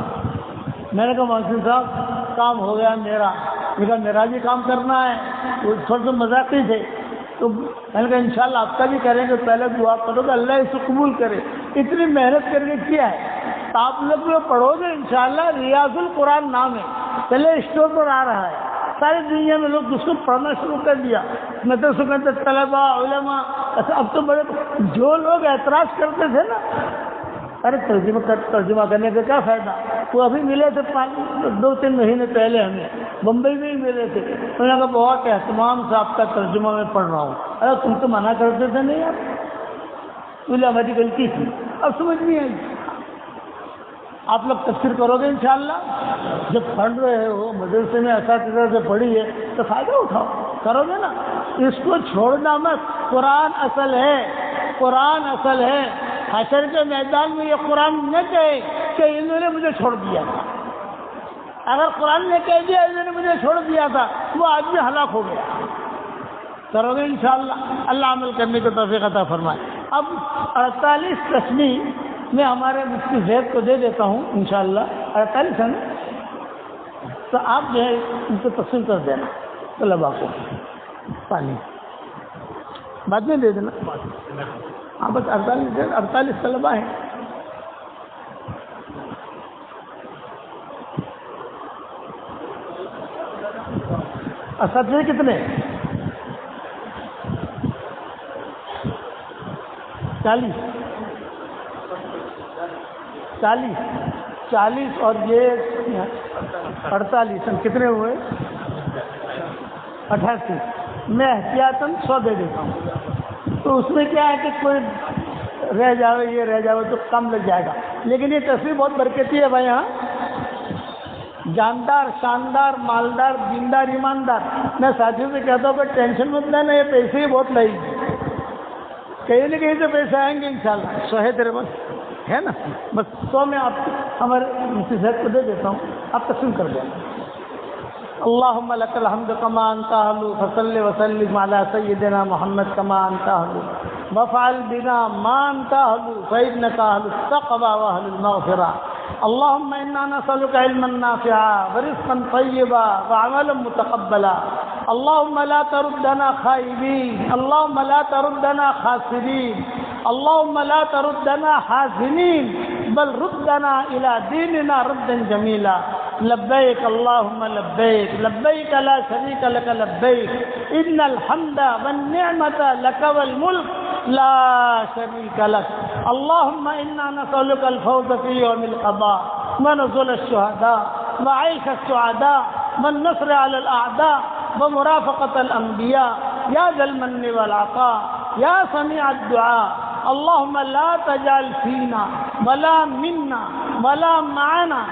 میں نے کہا محسن صاحب کام ہو گیا میرا. میں کہا میرا بھی کام کرنا ہے. وہ تھوڑا سا مذاقی تھے. تو میں نے کہا انشاءاللہ آپ کا بھی کریں گے. پہلے دعا کرو کہ اللہ اسے قبول کرے. اتنی محنت کر کے کیا ہے. آپ لوگ جو پڑھو گے انشاءاللہ ریاض القرآن نام ہے, پہلے اسٹور پر آ رہا ہے. ساری دنیا میں لوگ اس کو پڑھنا شروع کر دیا. میں تو سکتے طلبا علماء. اب تو بڑے جو لوگ اعتراض کرتے تھے نا, ارے ترجمہ کرنے کا کیا فائدہ. وہ ابھی ملے تھے 2-3 مہینے پہلے ہمیں بمبئی میں ہی ملے تھے. انہوں نے کہا بہت اہتمام سے آپ کا ترجمہ میں پڑھ رہا ہوں. ارے تم تو منع کرتے تھے نہیں یار, بولے ہماری غلطی تھی. اب سمجھ نہیں آئی. آپ لوگ تفسیر کرو گے انشاءاللہ. جب پڑھ رہے ہو مدرسے میں اساتذہ سے پڑھی ہے تو فائدہ اٹھاؤ, کرو گے نا. اس کو چھوڑنا مت. قرآن اصل ہے, قرآن اصل ہے. حشر کے میدان میں یہ قرآن نہ کہے کہ انہوں نے مجھے چھوڑ دیا تھا. اگر قرآن نے کہہ دیا انہوں نے مجھے چھوڑ دیا تھا, وہ آدمی ہلاک ہو گیا. کرو گے انشاءاللہ. اللہ عمل کرنے کو توفیق عطا فرمائے. اب 48 تسمیح میں ہمارے مفتی زید کو دے دیتا ہوں انشاءاللہ. 48 ہے نا, تو آپ جو ہے ان کو تقسیم کر دینا طلبا کو. پانی بعد میں دے دینا. ہاں بس 48 طلبا ہیں. اساتذہ کتنے؟ 40 اور یہ 48 کتنے ہوئے؟ 88. میں احتیاطاً 100 دے دیتا ہوں. تو اس میں کیا ہے کہ کوئی رہ جاوے, یہ رہ جاوے تو کم لگ جائے گا. لیکن یہ تصویر بہت برکتی ہے بھائی. یہاں جاندار, شاندار, مالدار, دیندار, ایماندار. میں ساتھیوں سے کہتا ہوں کہ ٹینشن مت لینا, یہ پیسے ہی بہت لگیں گے. کہیں نہ کہیں سے پیسے آئیں گے انشاءاللہ. 100 ہے تیرے پاس ہے نا, بس 100 میں آپ ہمارے مفتی صاحب کو دے دیتا ہوں, آپ تقسیم کر دیں. اللهم لك الحمد كما انت اهل فصل وسلم على سيدنا محمد كما انت اهل وفعل بنا ما انت اهل فانك اهل التقوى واهل المغفرة. اللهم انا نسألك علما نافعا ورزقا طيبا وعملا متقبلا. اللهم لا تردنا خائبين, اللهم لا تردنا خاسرين, اللهم لا تردنا حازنين, بل ردنا الى ديننا ردا جميلا. لبيك اللهم لبيك, لبيك لا شريك لك لبيك, ان الحمد والنعمة لك والملك لا شريك لك. اللهم انا نسألك الفوز في يوم القضاء ونزول الشهداء وعيش السعداء والنصر على الاعداء ومرافقة الانبياء يا ذا المن والعطاء يا سميع الدعاء. اللهم لا تجعل فينا ولا منا ولا معنا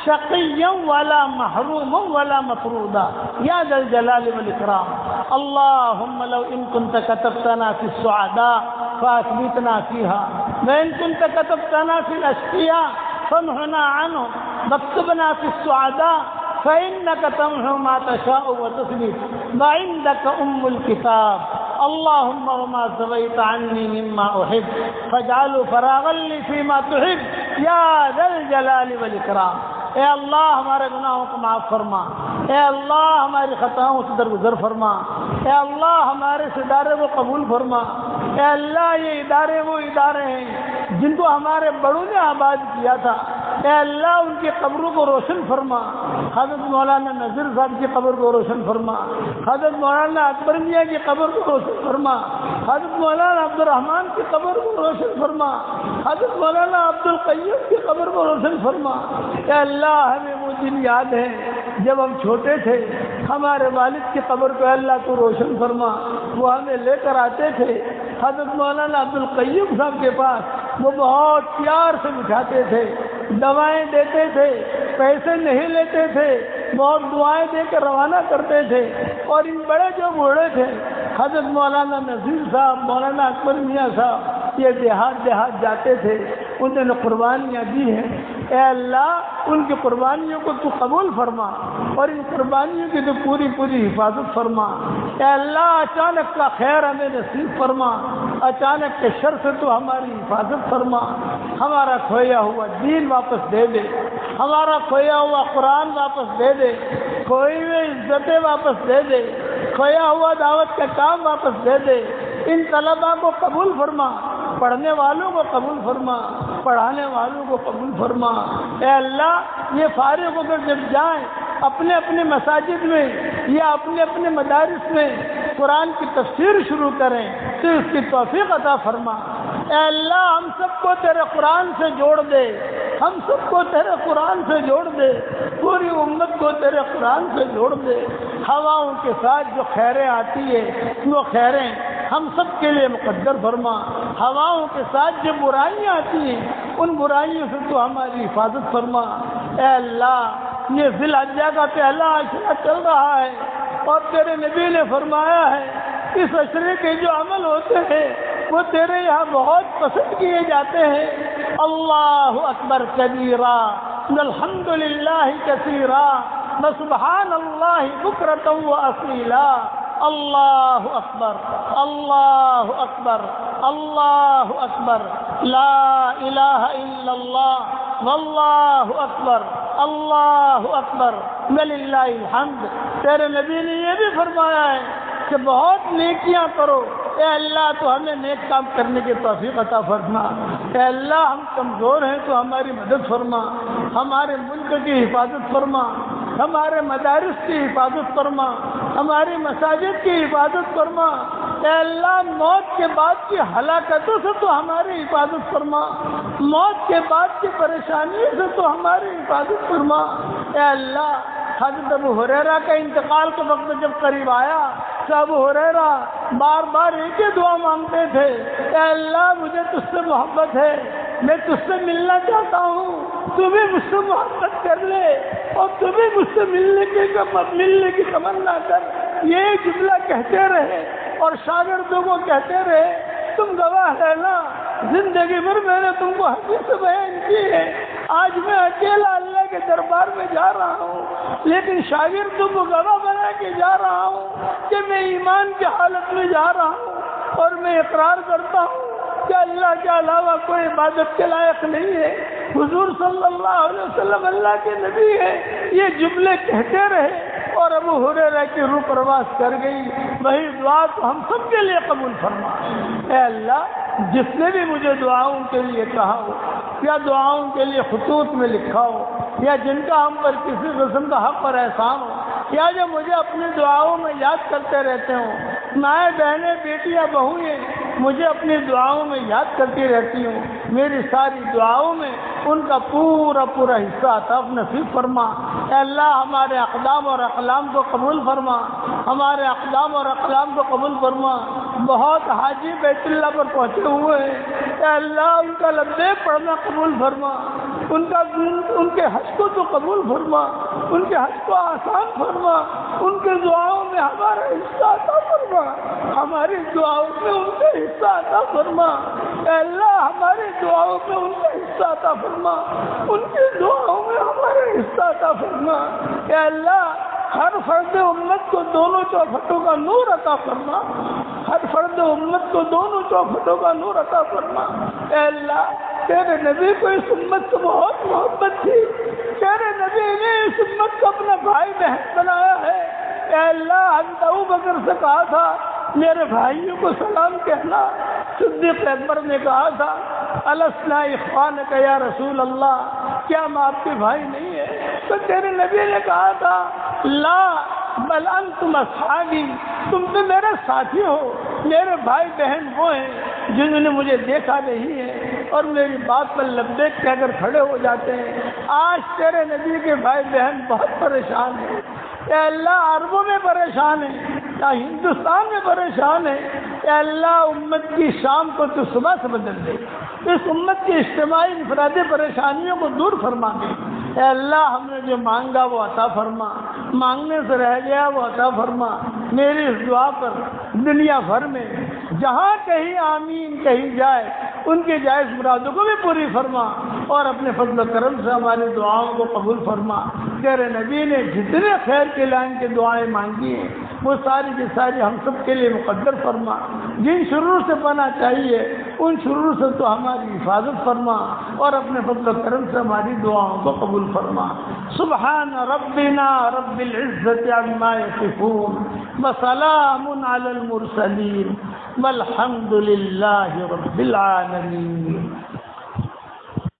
شقيا ولا محروما ولا مطرودا يا ذا الجلال والإكرام. اللهم لو إن كنت كتبتنا في السعداء فأثبتنا فيها, وإن كنت كتبتنا في الأشقياء فامحنا عنهم, واكتبنا في السعداء فإنك تمحو ما تشاء وتثبت وعندك الكتاب. اللهم وما سويت عني مما أحب فاجعله فراغا لي فيما تحب يا ذا الجلال والإكرام. اے اللہ ہمارے گناہوں کو معاف فرما, اے اللہ ہماری خطاؤں سے درگزر فرما, اے اللہ ہمارے اس ادارے کو قبول فرما. اے اللہ یہ ادارے وہ ادارے ہیں جن کو ہمارے بڑوں نے آباد کیا تھا. اے اللہ ان کی قبروں کو روشن فرما. حضرت مولانا نذیر صاحب کی قبر کو روشن فرما, حضرت مولانا اکبر میاں کی قبر کو روشن فرما, حضرت مولانا عبد الرحمان کی قبر کو روشن فرما, حضرت مولانا عبد القیوم کی قبر کو روشن فرما. اے اللہ ہمیں وہ دن یاد ہے جب ہم چھوٹے تھے, ہمارے والد کی قبر کو اللہ کو روشن فرما. وہ ہمیں لے کر آتے تھے حضرت مولانا عبد القیوم صاحب کے پاس, وہ بہت پیار سے بٹھاتے تھے, دوائیں دیتے تھے, پیسے نہیں لیتے تھے, بہت دعائیں دے کے روانہ کرتے تھے. اور ان بڑے جو بوڑھے تھے حضرت مولانا نذیر صاحب, مولانا اکبر میاں صاحب, یہ دیہات جاتے تھے, انہوں نے قربانیاں دی ہیں. اے اللہ ان کی قربانیوں کو تو قبول فرما اور ان قربانیوں کی تو پوری حفاظت فرما. اے اللہ اچانک کا خیر ہمیں نصیب فرما, اچانک کے شر سے تو ہماری حفاظت فرما. ہمارا کھویا ہوا دین واپس دے دے, ہمارا کھویا ہوا قرآن واپس دے دے، کھوئی ہوئی عزتیں واپس دے دے، کھویا ہوا دعوت کا کام واپس دے دے۔ ان طلباء کو قبول فرما، پڑھنے والوں کو قبول فرما، پڑھانے والوں کو قبول فرما۔ اے اللہ یہ فارغ ہو کر جب جائیں اپنے اپنے مساجد میں یا اپنے اپنے مدارس میں قرآن کی تفسیر شروع کریں تو اس کی توفیق عطا فرما۔ اے اللہ ہم سب کو تیرے قرآن سے جوڑ دے، ہم سب کو تیرے قرآن سے جوڑ دے، پوری امت کو تیرے قرآن سے جوڑ دے۔ ہواؤں کے ساتھ جو خیریں آتی ہے وہ خیریں ہم سب کے لیے مقدر فرما۔ ہواؤں کے ساتھ جو برائیاں آتی ہیں ان برائیوں سے تو ہماری حفاظت فرما۔ اے اللہ یہ ذی الحجہ کا پہلا عشرہ چل رہا ہے اور تیرے نبی نے فرمایا ہے اس عشرے کے جو عمل ہوتے ہیں وہ تیرے یہاں بہت پسند کیے جاتے ہیں۔ اللہ اکبر کبیرا الحمد للہ کثیرا وسبحان اللہ بکرۃ واصیلا۔ اللہ اکبر اللہ اکبر اللہ اکبر لا الہ الا اللہ واللہ اکبر اللہ اکبر وللہ الحمد۔ تیرے نبی نے یہ بھی فرمایا ہے کہ بہت نیکیاں کرو۔ اے اللہ تو ہمیں نیک کام کرنے کی توفیق عطا فرما۔ اے اللہ ہم کمزور ہیں تو ہماری مدد فرما، ہمارے ملک کی حفاظت فرما، ہمارے مدارس کی حفاظت فرما، ہماری مساجد کی حفاظت فرما۔ اے اللہ موت کے بعد کی ہلاکتوں سے تو ہماری حفاظت فرما، موت کے بعد کی پریشانیوں سے تو ہماری حفاظت فرما۔ اے اللہ حضرت ابو ہریرہ کا انتقال کا وقت جب قریب آیا تو ابو ہریرہ بار بار ایک ہی دعا مانگتے تھے، اے اللہ مجھے تجھ سے محبت ہے، میں تجھ سے ملنا چاہتا ہوں، تو بھی مجھ سے محبت کر لے اور تو بھی مجھ سے ملنے کی تمنا کر۔ یہ جملہ کہتے رہے اور شاگردوں کو کہتے رہے، تم گواہ رہنا زندگی بھر میں نے تم کو حدیث بیان کی ہے، آج میں اکیلا اللہ کے دربار میں جا رہا ہوں لیکن شاگردوں کو گواہ بنا کے جا رہا ہوں کہ میں ایمان کی حالت میں جا رہا ہوں اور میں اقرار کرتا ہوں کہ اللہ کے علاوہ کوئی عبادت کے لائق نہیں ہے، حضور صلی اللہ علیہ وسلم اللہ کے نبی ہے۔ یہ جملے کہتے رہے اور ابو ہریرہ کی روح پرواز کر گئی۔ وہی دعا تو ہم سب کے لیے قبول فرما۔ اے اللہ جس نے بھی مجھے دعاؤں کے لیے کہا ہو یا دعاؤں کے لیے خطوط میں لکھا ہو یا جن کا ہم پر کسی قسم کا حق اور احسان ہو یا جو مجھے اپنی دعاؤں میں یاد کرتے رہتے ہوں، مائیں بہنیں بیٹیاں بہویں مجھے اپنی دعاؤں میں یاد کرتی رہتی ہوں، میری ساری دعاؤں میں ان کا پورا حصہ عطا نصیب فرما۔ اے اللہ ہمارے اقدام اور اقلام کو قبول فرما، ہمارے اقدام اور اقلام کو قبول فرما۔ بہت حاجی بیت اللہ پر پہنچے ہوئے ہیں، اے اللہ ان کا لبیک پڑھنا قبول فرما، ان کے حج کو تو قبول فرما، ان کے حج کو آسان فرما، ان کے دعاؤں میں ہمارا حصہ عطا فرما، ہماری دعاؤں میں ان کا حصہ عطا فرما۔ اے اللہ ہماری دعاؤں میں ان کا حصہ عطا فرما، ان کی دعاؤں میں ہمارا حصہ عطا فرما۔ اے اللہ ہر فرد امت کو دونوں چوکھٹوں کا نور عطا فرما، ہر فرد امت کو دونوں چوکھٹوں کا نور عطا فرما۔ اے اللہ تیرے نبی کو اس امت سے بہت محبت تھی، تیرے نبی نے اس امت کو اپنا بھائی بہن بنایا ہے۔ اے اللہ حضرت ابوبکر سے کہا تھا میرے بھائیوں کو سلام کہنا، صدیق اکبر نے کہا تھا السنا اخوانک یا رسول اللہ، کیا ہم آپ کے بھائی نہیں ہیں؟ تو تیرے نبی نے کہا تھا لا بل انتم اصحابی، تم تو میرے ساتھی ہو، میرے بھائی بہن وہ ہیں جنہوں نے مجھے دیکھا نہیں ہے اور میری بات پر لبیک کہہ کر کھڑے ہو جاتے ہیں۔ آج تیرے نبی کے بھائی بہن بہت پریشان ہیں، اے اللہ عربوں میں پریشان ہیں یا ہندوستان میں پریشان ہیں، اے اللہ امت کی شام کو تو صبح سے بدل دے، اس امت کی اجتماعی انفرادی پریشانیوں کو دور فرما دے۔ اے اللہ ہم نے جو مانگا وہ عطا فرما، مانگنے سے رہ گیا وہ عطا فرما۔ میری اس دعا پر دنیا بھر میں جہاں کہیں آمین کہیں جائے ان کی جائز مرادوں کو بھی پوری فرما اور اپنے فضل و کرم سے ہماری دعاؤں کو قبول فرما۔ تیرے نبی نے جتنے خیر کے لائن کی دعائیں مانگی ہیں وہ ساری کی ساری ہم سب کے لیے مقدر فرما. جن شرور سے پناہ چاہیے ان شرور سے تو ہماری حفاظت فرما اور اپنے فضل و کرم سے ہماری دعاؤں کو قبول فرما. سبحان ربنا رب العزت عما یصفون وسلام علی المرسلین والحمد للہ رب العالمین.